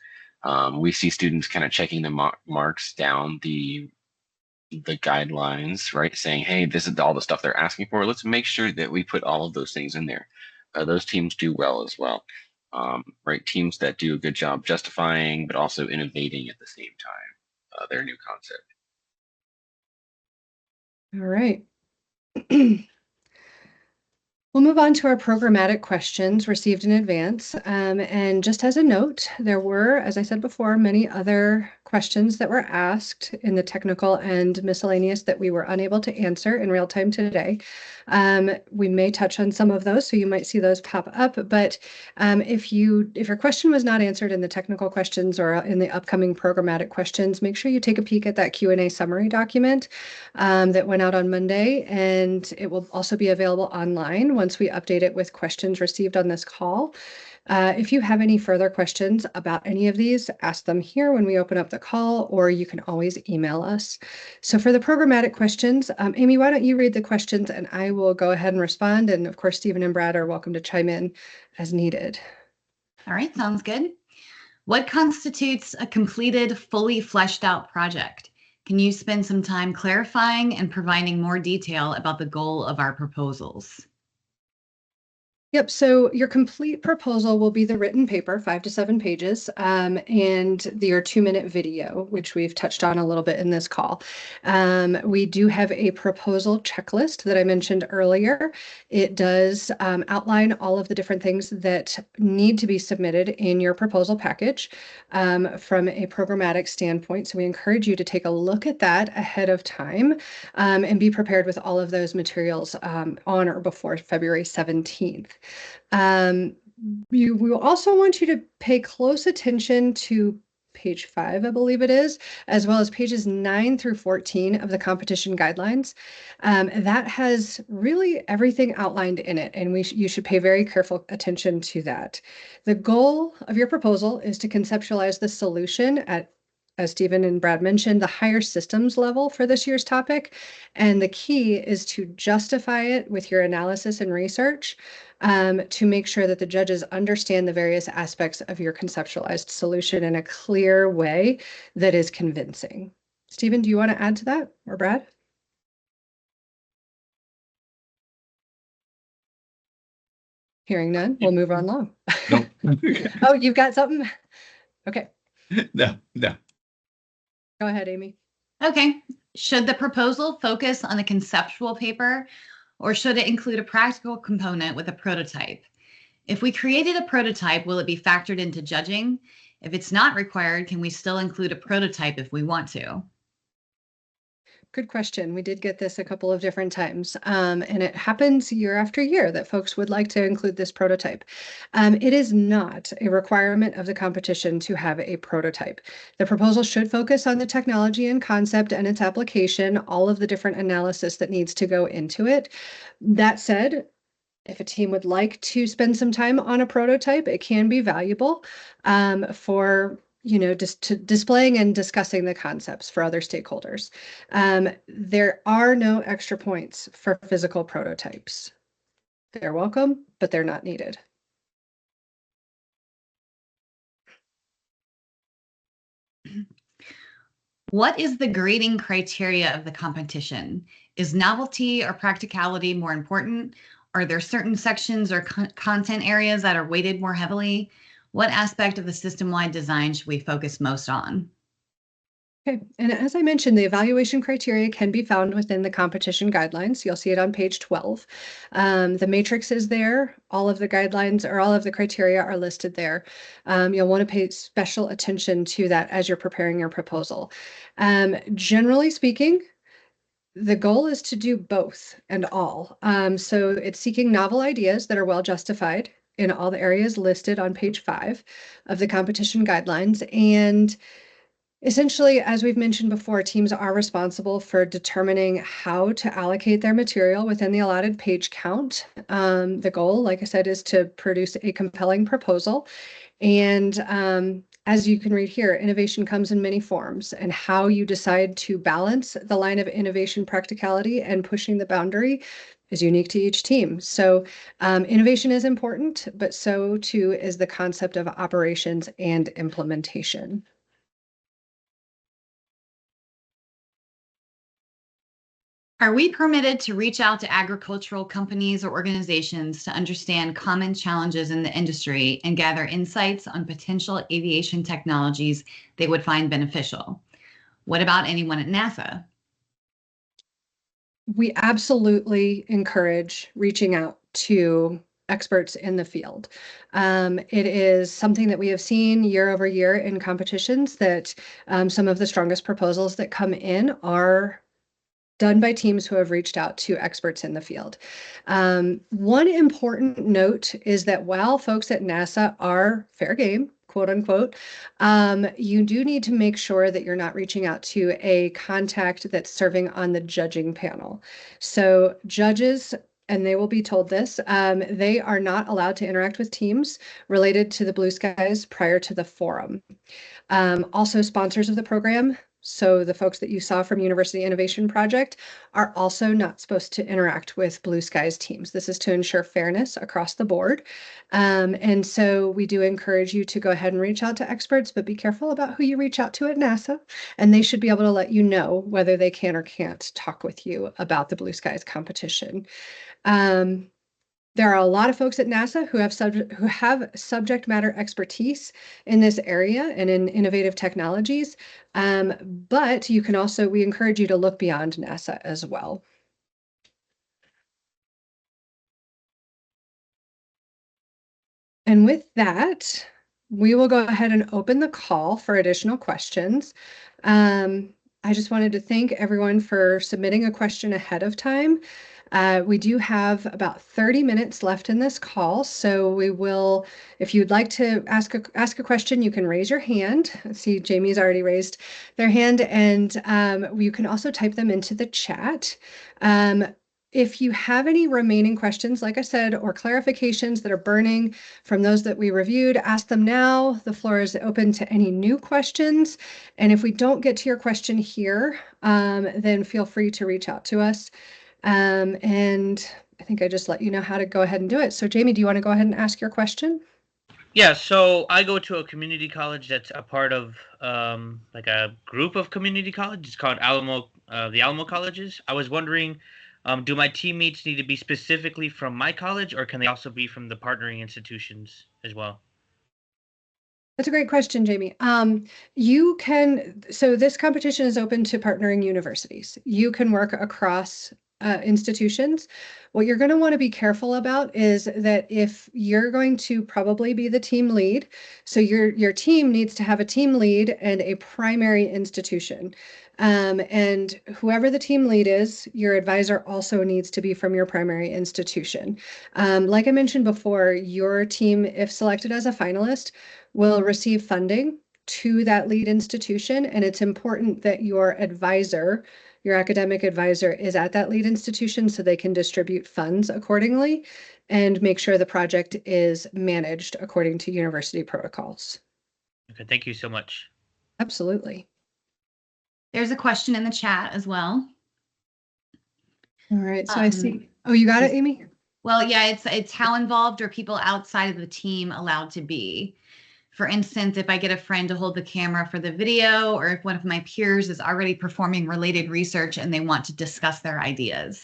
We see students kind of checking the marks down the guidelines, right? Saying, hey, this is all the stuff they're asking for. Let's make sure that we put all of those things in there. Those teams do well as well, right? Teams that do a good job justifying, but also innovating at the same time, their new concept. All right. We'll move on to our programmatic questions received in advance. And just as a note, there were, as I said before, many other questions that were asked in the technical and miscellaneous that we were unable to answer in real time today. We may touch on some of those, so you might see those pop up. But if your question was not answered in the technical questions or in the upcoming programmatic questions, make sure you take a peek at that Q&A summary document that went out on Monday, and it will also be available online once we update it with questions received on this call. If you have any further questions about any of these, ask them here when we open up the call, or you can always email us. So for the programmatic questions, Amy, why don't you read the questions and I will go ahead and respond. And of course, Stephen and Brad are welcome to chime in as needed. All right, sounds good. What constitutes a completed, fully fleshed out project? Can you spend some time clarifying and providing more detail about the goal of our proposals? Yep. So your complete proposal will be the written paper, 5 to 7 pages, and your 2-minute video, which we've touched on a little bit in this call. We do have a proposal checklist that I mentioned earlier. It does outline all of the different things that need to be submitted in your proposal package from a programmatic standpoint. So we encourage you to take a look at that ahead of time and be prepared with all of those materials on or before February 17th. We will also want you to pay close attention to page 5, I believe it is, as well as pages 9 through 14 of the competition guidelines. That has really everything outlined in it, and you should pay very careful attention to that. The goal of your proposal is to conceptualize the solution at, as Stephen and Brad mentioned, the higher systems level for this year's topic. And the key is to justify it with your analysis and research to make sure that the judges understand the various aspects of your conceptualized solution in a clear way that is convincing. Stephen, do you want to add to that, or Brad? Hearing none, we'll move on along. Nope. Oh, you've got something? Okay. No. Go ahead, Amy. Okay. Should the proposal focus on a conceptual paper, or should it include a practical component with a prototype? If we created a prototype, will it be factored into judging? If it's not required, can we still include a prototype if we want to? Good question. We did get this a couple of different times, and it happens year after year that folks would like to include this prototype. It is not a requirement of the competition to have a prototype. The proposal should focus on the technology and concept and its application, all of the different analysis that needs to go into it. That said, if a team would like to spend some time on a prototype, it can be valuable for just displaying and discussing the concepts for other stakeholders. There are no extra points for physical prototypes. They're welcome, but they're not needed. What is the grading criteria of the competition? Is novelty or practicality more important? Are there certain sections or content areas that are weighted more heavily? What aspect of the system-wide design should we focus most on? Okay, and as I mentioned, the evaluation criteria can be found within the competition guidelines. You'll see it on page 12. The matrix is there. All of the guidelines or all of the criteria are listed there. You'll want to pay special attention to that as you're preparing your proposal. Generally speaking, the goal is to do both and all. So it's seeking novel ideas that are well justified in all the areas listed on page 5 of the competition guidelines. And essentially, as we've mentioned before, teams are responsible for determining how to allocate their material within the allotted page count. The goal, like I said, is to produce a compelling proposal. And as you can read here, innovation comes in many forms, and how you decide to balance the line of innovation practicality and pushing the boundary is unique to each team. So innovation is important, but so too is the concept of operations and implementation. Are we permitted to reach out to agricultural companies or organizations to understand common challenges in the industry and gather insights on potential aviation technologies they would find beneficial? What about anyone at NASA? We absolutely encourage reaching out to experts in the field. It is something that we have seen year over year in competitions that some of the strongest proposals that come in are done by teams who have reached out to experts in the field. One important note is that while folks at NASA are fair game, quote unquote, you do need to make sure that you're not reaching out to a contact that's serving on the judging panel. So judges, and they will be told this, they are not allowed to interact with teams related to the Blue Skies prior to the forum. Also, sponsors of the program, so the folks that you saw from University Innovation Project, are also not supposed to interact with Blue Skies teams. This is to ensure fairness across the board. And so we do encourage you to go ahead and reach out to experts, but be careful about who you reach out to at NASA. And they should be able to let you know whether they can or can't talk with you about the Blue Skies competition. There are a lot of folks at NASA who have subject matter expertise in this area and in innovative technologies. But you can also, we encourage you to look beyond NASA as well. And with that, we will go ahead and open the call for additional questions. I just wanted to thank everyone for submitting a question ahead of time. We do have about 30 minutes left in this call, so we will, if you'd like to ask a question, you can raise your hand. I see Jamie's already raised their hand, and you can also type them into the chat. If you have any remaining questions, like I said, or clarifications that are burning from those that we reviewed, ask them now. The floor is open to any new questions. And if we don't get to your question here, then feel free to reach out to us. And I think I just let you know how to go ahead and do it. So Jamie, do you want to go ahead and ask your question? Yeah, so I go to a community college that's a part of like a group of community colleges called the Alamo Colleges. I was wondering, do my teammates need to be specifically from my college, or can they also be from the partnering institutions as well? That's a great question, Jamie. You can, so this competition is open to partnering universities. You can work across institutions. What you're going to want to be careful about is that if you're going to probably be the team lead, so your team needs to have a team lead and a primary institution. And whoever the team lead is, your advisor also needs to be from your primary institution. Like I mentioned before, your team, if selected as a finalist, will receive funding to that lead institution. And it's important that your advisor, your academic advisor, is at that lead institution so they can distribute funds accordingly and make sure the project is managed according to university protocols. Okay, thank you so much. Absolutely. There's a question in the chat as well. All right, so I see. Oh, you got it, Amy? Well, yeah, it's how involved are people outside of the team allowed to be? For instance, if I get a friend to hold the camera for the video, or if one of my peers is already performing related research and they want to discuss their ideas.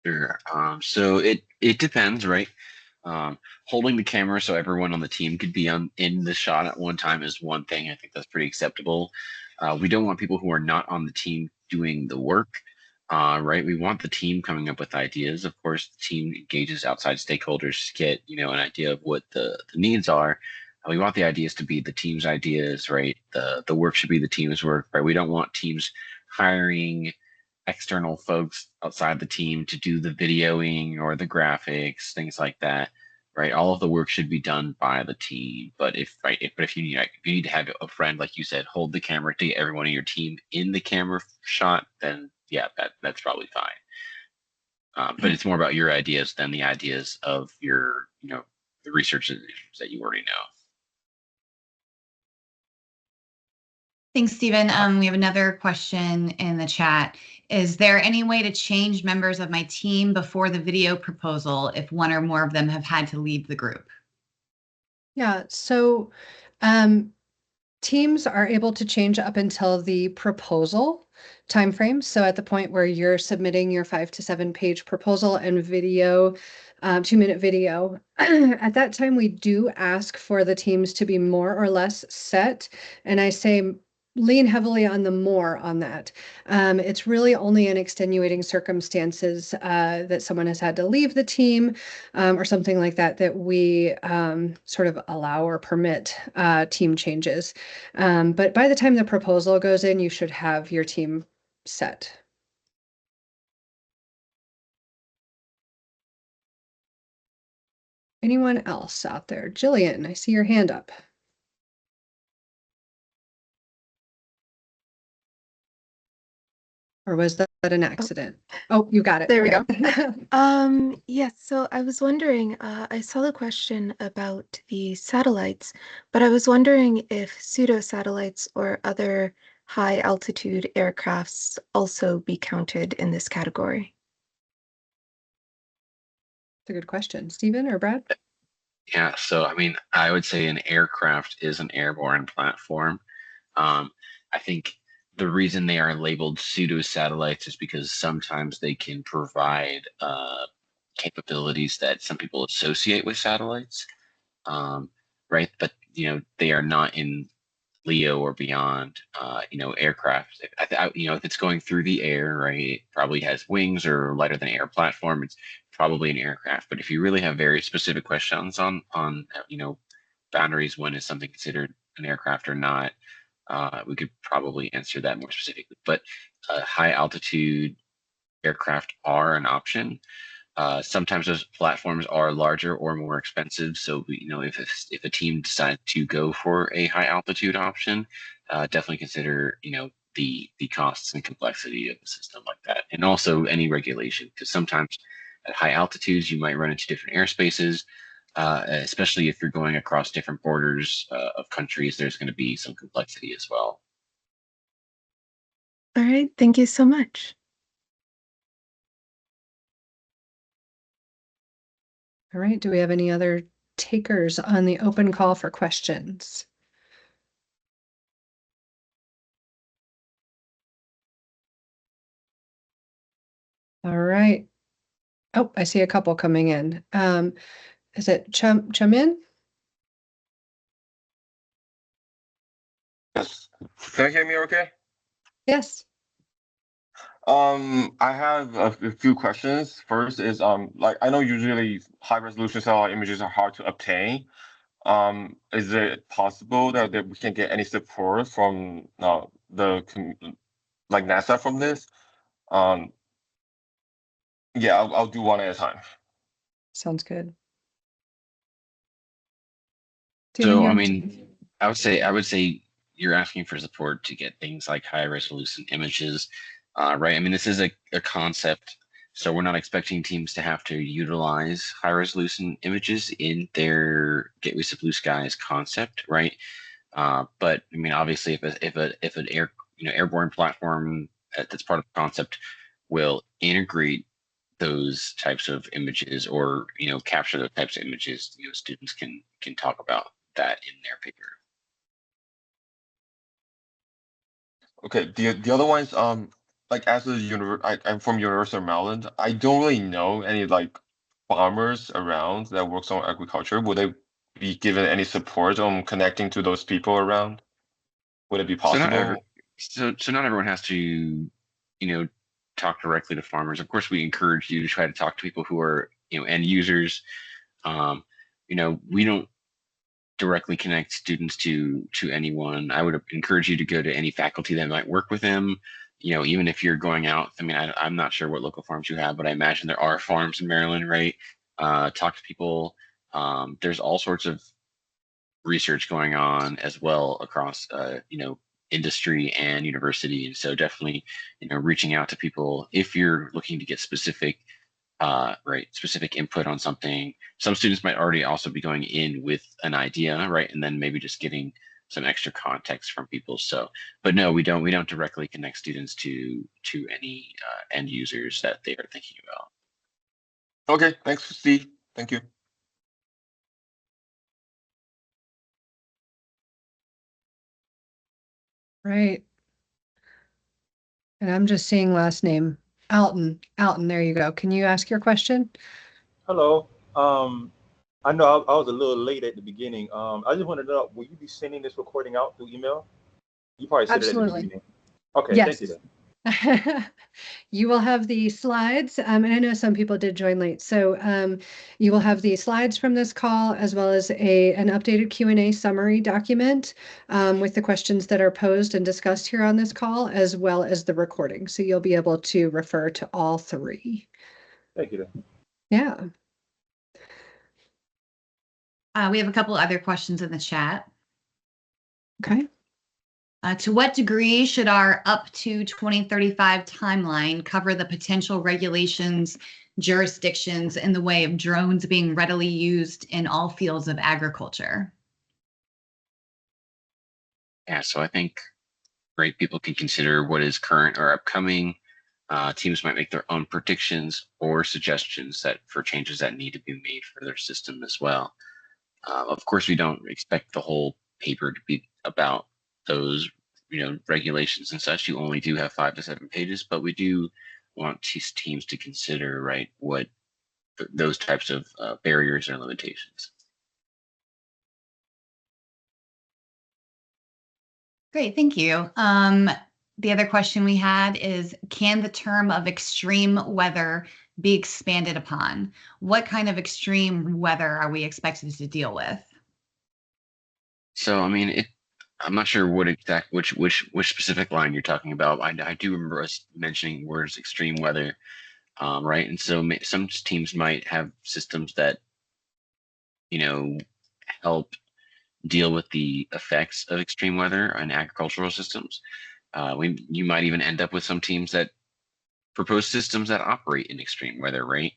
Sure. So it depends, right? Holding the camera so everyone on the team could be in the shot at one time is one thing. I think that's pretty acceptable. We don't want people who are not on the team doing the work, right? We want the team coming up with ideas. Of course, the team engages outside stakeholders to get an idea of what the needs are. We want the ideas to be the team's ideas, right? The work should be the team's work, right? We don't want teams hiring external folks outside the team to do the videoing or the graphics, things like that, right? All of the work should be done by the team. But if you need to have a friend, like you said, hold the camera to get everyone in your team in the camera shot, then yeah, that's probably fine. But it's more about your ideas than the ideas of your the research that you already know. Thanks, Stephen. We have another question in the chat. Is there any way to change members of my team before the video proposal if one or more of them have had to leave the group? Yeah, so teams are able to change up until the proposal timeframe. So at the point where you're submitting your 5 to 7 page proposal and video, 2-minute video, at that time we do ask for the teams to be more or less set. And I say lean heavily on the more on that. It's really only in extenuating circumstances that someone has had to leave the team or something like that that we sort of allow or permit team changes. But by the time the proposal goes in, you should have your team set. Anyone else out there? Jillian, I see your hand up. Or was that an accident? Oh, you got it. There we go. Yes, so I was wondering, I saw the question about the satellites, but I was wondering if pseudo satellites or other high altitude aircrafts also be counted in this category. That's a good question. Stephen or Brad? Yeah, so I mean, I would say an aircraft is an airborne platform. I think the reason they are labeled pseudo satellites is because sometimes they can provide capabilities that some people associate with satellites, right? But they are not in LEO or beyond. Aircraft. If it's going through the air, right, it probably has wings or lighter than air platform. It's probably an aircraft. But if you really have very specific questions on boundaries, when is something considered an aircraft or not, we could probably answer that more specifically. But high altitude aircraft are an option. Sometimes those platforms are larger or more expensive. So if a team decides to go for a high altitude option, definitely consider the costs and complexity of the system like that, and also any regulation, because sometimes at high altitudes you might run into different airspaces. Especially if you're going across different borders of countries, there's going to be some complexity as well. All right, thank you so much. All right, do we have any other takers on the open call for questions? All right. Oh, I see a couple coming in. Is it Chamin? Yes. Can you hear me okay? Yes. I have a few questions. First is like I know usually high resolution satellite images are hard to obtain. Is it possible that we can get any support from like NASA from this? Yeah, I'll do one at a time. Sounds good. So I mean, I would say you're asking for support to get things like high resolution images, right? I mean, this is a concept, so we're not expecting teams to have to utilize high resolution images in their Gateways to Blue Skies concept, right? But I mean, obviously, if an airborne platform that's part of the concept will integrate those types of images or capture those types of images, students can talk about that in their paper. Okay, the other ones, like as I'm from University of Maryland. I don't really know any like farmers around that works on agriculture. Would they be given any support on connecting to those people around? Would it be So not every, possible? so not everyone has to, talk directly to farmers. Of course, we encourage you to try to talk to people who are, end users. Um, we don't directly connect students to anyone. I would encourage you to go to any faculty that might work with them. Even if you're going out, I mean, I'm not sure what local farms you have, but I imagine there are farms in Maryland, right? Talk to people. There's all sorts of research going on as well across, industry and university. And so definitely, reaching out to people if you're looking to get specific specific input on something. Some students might already also be going in with an idea, right? And then maybe just getting some extra context from people. So, but no, we don't directly connect students to any end users that they are thinking about. Okay, thanks, Steve. Thank you. Right. And I'm just seeing last name. Alton. Alton, there you go. Can you ask your question? Hello. I know I was a little late at the beginning. I just wanted to know, will you be sending this recording out through email? You probably said it at the Absolutely. beginning. Okay, Yes. thank you then. You will have the slides, and I know some people did join late, so you will have the slides from this call as well as an updated Q&A summary document with the questions that are posed and discussed here on this call, as well as the recording. So you'll be able to refer to all three. Thank you then. Yeah. We have a couple other questions in the chat. Okay. To what degree should our up to 2035 timeline cover the potential regulations, jurisdictions in the way of drones being readily used in all fields of agriculture? Yeah, so I think people can consider what is current or upcoming. Teams might make their own predictions or suggestions for changes that need to be made for their system as well. Of course, we don't expect the whole paper to be about those, regulations and such. You only do have 5 to 7 pages, but we do want teams to consider, right, what those types of barriers or limitations. Great, thank you. The other question we had is, can the term of extreme weather be expanded upon? What kind of extreme weather are we expected to deal with? So, I mean, I'm not sure which specific line you're talking about. I do remember us mentioning words extreme weather, right? And so some teams might have systems that, help deal with the effects of extreme weather on agricultural systems. You might even end up with some teams that propose systems that operate in extreme weather, right?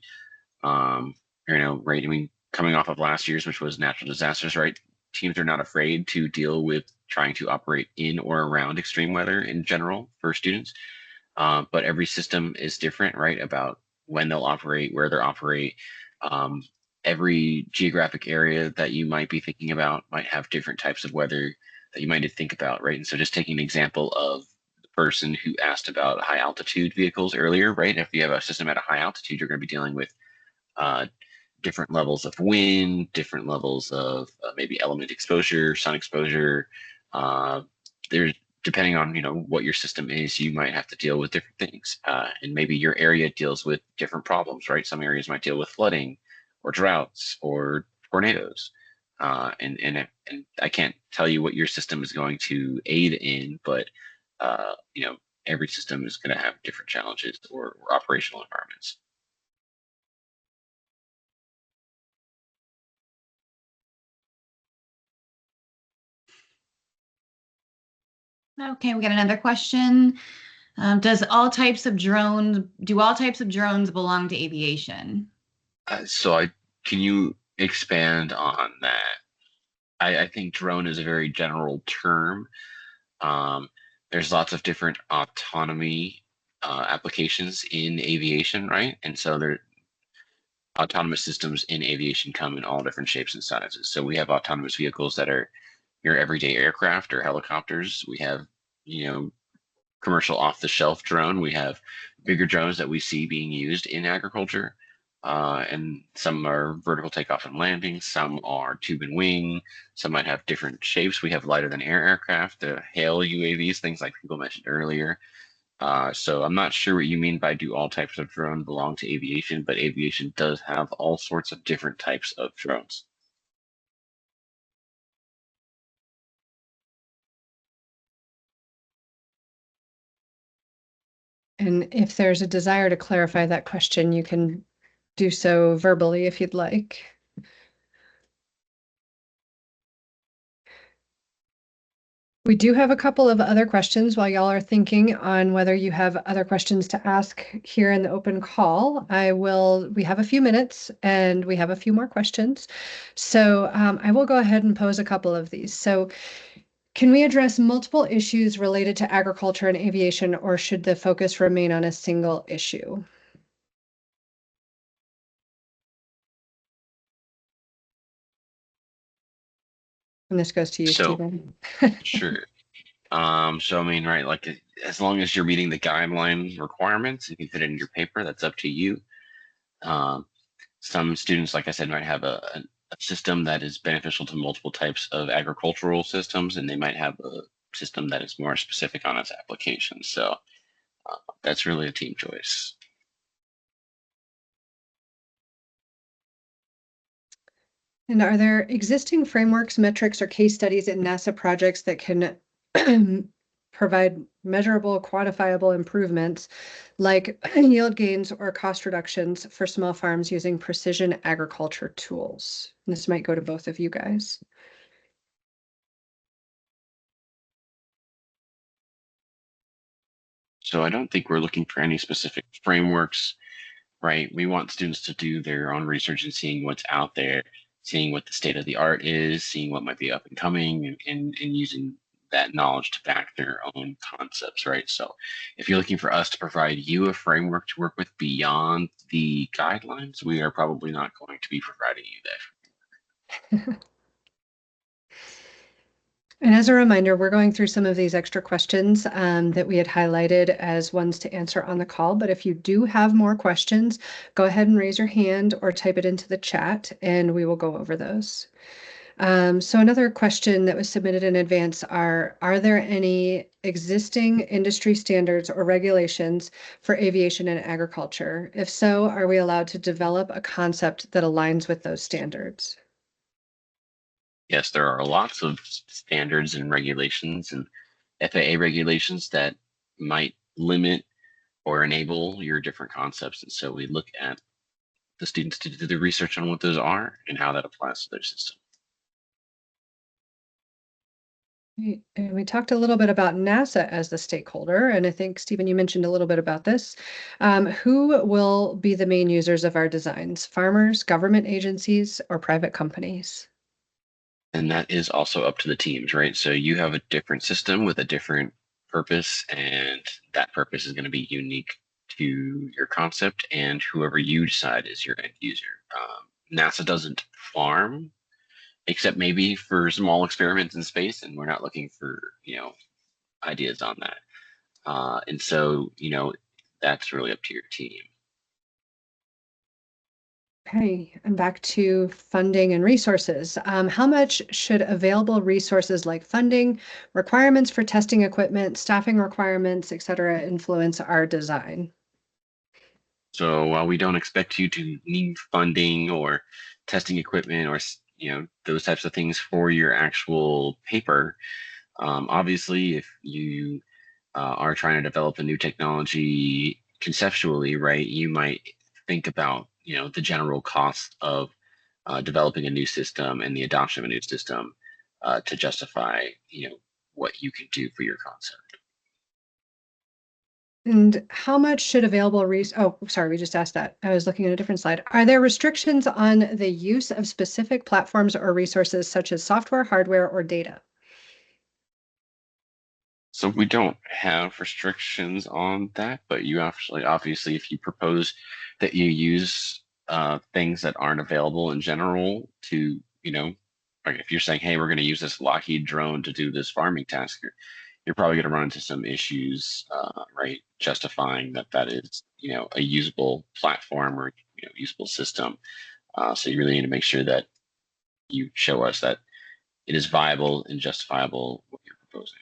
Right. I mean, coming off of last year's, which was natural disasters, right? Teams are not afraid to deal with trying to operate in or around extreme weather in general for students. But every system is different, right? About when they'll operate, where they'll operate. Every geographic area that you might be thinking about might have different types of weather that you might need to think about, right? And so just taking an example of the person who asked about high altitude vehicles earlier, right? If you have a system at a high altitude, you're going to be dealing with different levels of wind, different levels of maybe element exposure, sun exposure. There's depending on what your system is, you might have to deal with different things, and maybe your area deals with different problems, right? Some areas might deal with flooding, or droughts, or tornadoes, and I can't tell you what your system is going to aid in, but every system is going to have different challenges or operational environments. Okay, we got another question. Do all types of drones belong to aviation? Can you expand on that? I think drone is a very general term. There's lots of different autonomy applications in aviation, right? And so autonomous systems in aviation come in all different shapes and sizes. So we have autonomous vehicles that are your everyday aircraft or helicopters. We have, commercial off-the-shelf drone. We have bigger drones that we see being used in agriculture. And some are vertical takeoff and landing, some are tube and wing, some might have different shapes. We have lighter than air aircraft, the hail UAVs, things like people mentioned earlier. So I'm not sure what you mean by do all types of drone belong to aviation, but aviation does have all sorts of different types of drones. And if there's a desire to clarify that question, you can do so verbally if you'd like. We do have a couple of other questions while y'all are thinking on whether you have other questions to ask here in the open call. We have a few minutes and we have a few more questions. So I will go ahead and pose a couple of these. So can we address multiple issues related to agriculture and aviation, or should the focus remain on a single issue? And this goes to you, So- Stephen. Sure. So I mean, right, like as long as you're meeting the guideline requirements, if you fit it in your paper, that's up to you. Some students, like I said, might have a system that is beneficial to multiple types of agricultural systems, and they might have a system that is more specific on its application. So that's really a team choice. And are there existing frameworks, metrics, or case studies in NASA projects that can provide measurable, quantifiable improvements like yield gains or cost reductions for small farms using precision agriculture tools? And this might go to both of you guys. So I don't think we're looking for any specific frameworks, right? We want students to do their own research and seeing what's out there, seeing what the state of the art is, seeing what might be up and coming, and using that knowledge to back their own concepts, right? So if you're looking for us to provide you a framework to work with beyond the guidelines, we are probably not going to be providing you that. And as a reminder, we're going through some of these extra questions that we had highlighted as ones to answer on the call. But if you do have more questions, go ahead and raise your hand or type it into the chat and we will go over those. So another question that was submitted in advance are there any existing industry standards or regulations for aviation and agriculture? If so, are we allowed to develop a concept that aligns with those standards? Yes, there are lots of standards and regulations and FAA regulations that might limit or enable your different concepts. And so we look at the students to do the research on what those are and how that applies to their system. And we talked a little bit about NASA as the stakeholder, and I think, Stephen, you mentioned a little bit about this. Who will be the main users of our designs? Farmers, government agencies, or private companies? And that is also up to the teams, right? So you have a different system with a different purpose, and that purpose is going to be unique to your concept and whoever you decide is your end user. NASA doesn't farm, except maybe for small experiments in space, and we're not looking for, ideas on that. And so, that's really up to your team. Okay, and back to funding and resources. How much should available resources like funding, requirements for testing equipment, staffing requirements, et cetera, influence our design? So while we don't expect you to need funding or testing equipment or, those types of things for your actual paper, obviously, if you are trying to develop a new technology conceptually, right, you might think about the general cost of developing a new system and the adoption of a new system to justify what you can do for your concept. And how much should available oh, sorry, we just asked that. I was looking at a different slide. Are there restrictions on the use of specific platforms or resources such as software, hardware, or data? So we don't have restrictions on that, but you actually, obviously, if you propose that you use things that aren't available in general to, like if you're saying, hey, we're going to use this Lockheed drone to do this farming task, you're probably going to run into some issues, right? Justifying that is, a usable platform or, usable system. So you really need to make sure that you show us that it is viable and justifiable what you're proposing.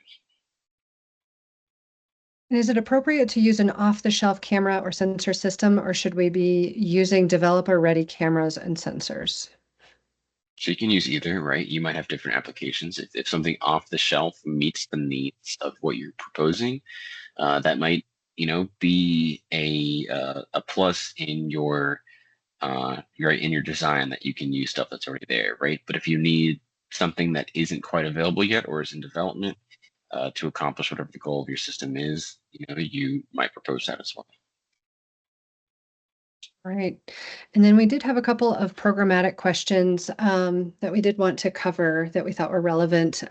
And is it appropriate to use an off-the-shelf camera or sensor system, or should we be using developer-ready cameras and sensors? So you can use either, right? You might have different applications. If something off the shelf meets the needs of what you're proposing, that might, be a plus in your in your design, that you can use stuff that's already there, right? But if you need something that isn't quite available yet or is in development to accomplish whatever the goal of your system is, you might propose that as well. Right. And then we did have a couple of programmatic questions that we did want to cover that we thought were relevant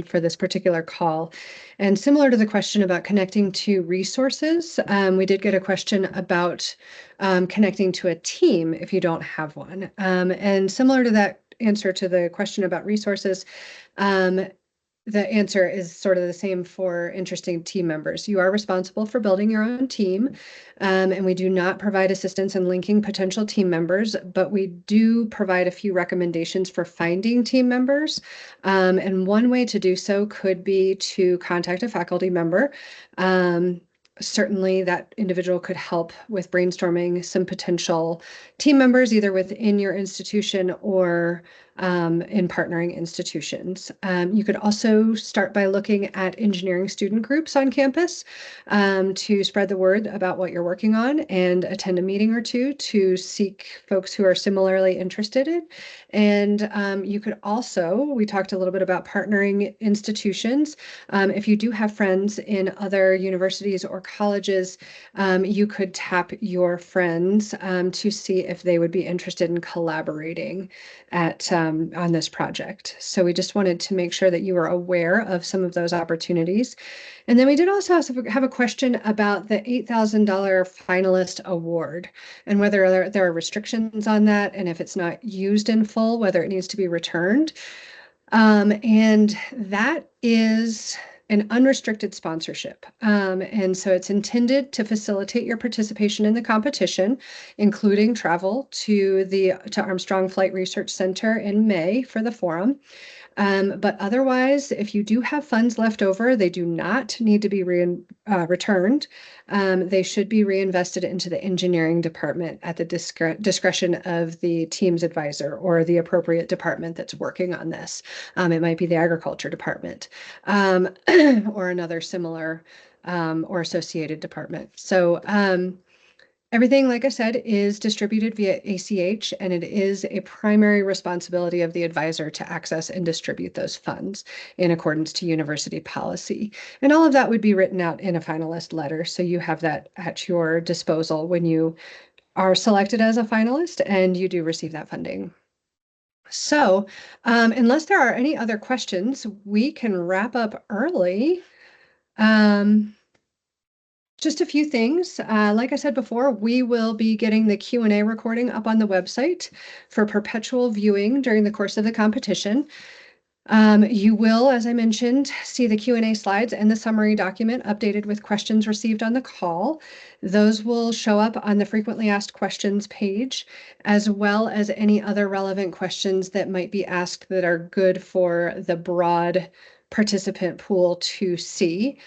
for this particular call. And similar to the question about connecting to resources, we did get a question about connecting to a team if you don't have one. And similar to that answer to the question about resources, the answer is sort of the same for interesting team members. You are responsible for building your own team, and we do not provide assistance in linking potential team members, but we do provide a few recommendations for finding team members. And one way to do so could be to contact a faculty member. Certainly that individual could help with brainstorming some potential team members, either within your institution or in partnering institutions. You could also start by looking at engineering student groups on campus to spread the word about what you're working on, and attend a meeting or two to seek folks who are similarly interested in. And you could also, we talked a little bit about partnering institutions. If you do have friends in other universities or colleges, you could tap your friends to see if they would be interested in collaborating on this project. So we just wanted to make sure that you were aware of some of those opportunities. And then we did also have a question about the $8,000 finalist award and whether there are restrictions on that, and if it's not used in full, whether it needs to be returned. And that is an unrestricted sponsorship. And so it's intended to facilitate your participation in the competition, including travel to Armstrong Flight Research Center in May for the forum. But otherwise, if you do have funds left over, they do not need to be returned. They should be reinvested into the engineering department at the discretion of the team's advisor or the appropriate department that's working on this. It might be the agriculture department or another similar or associated department. So everything, like I said, is distributed via ACH, and it is a primary responsibility of the advisor to access and distribute those funds in accordance to university policy. And all of that would be written out in a finalist letter, so you have that at your disposal when you are selected as a finalist and you do receive that funding. So unless there are any other questions, we can wrap up early. Just a few things. Like I said before, we will be getting the Q&A recording up on the website for perpetual viewing during the course of the competition. You will, as I mentioned, see the Q&A slides and the summary document updated with questions received on the call. Those will show up on the frequently asked questions page, as well as any other relevant questions that might be asked that are good for the broad participant pool to see.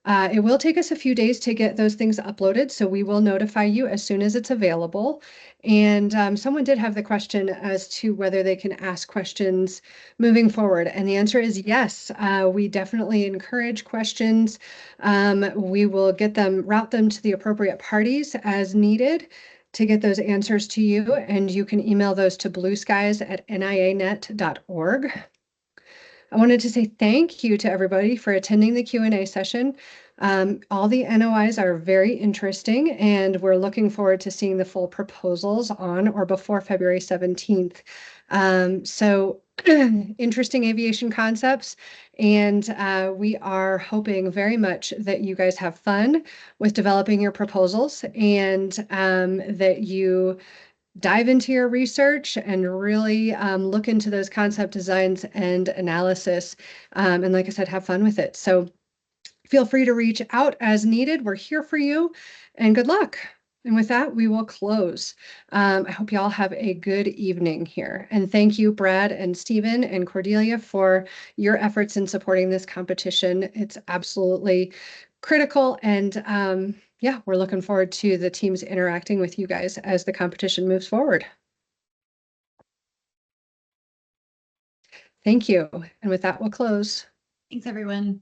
It will take us a few days to get those things uploaded, so we will notify you as soon as it's available. And someone did have the question as to whether they can ask questions moving forward, and the answer is yes. We definitely encourage questions. We will route them to the appropriate parties as needed to get those answers to you, and you can email those to blueskies@nianet.org. I wanted to say thank you to everybody for attending the Q&A session. All the NOIs are very interesting, and we're looking forward to seeing the full proposals on or before February 17th. So interesting aviation concepts, and we are hoping very much that you guys have fun with developing your proposals, and that you dive into your research and really look into those concept designs and analysis. And like I said, have fun with it. So feel free to reach out as needed. We're here for you, and good luck. And with that, we will close. I hope you all have a good evening here. And thank you, Brad and Stephen and Cordelia, for your efforts in supporting this competition. It's absolutely critical. And yeah, we're looking forward to the teams interacting with you guys as the competition moves forward. Thank you. And with that, we'll close. Thanks, everyone.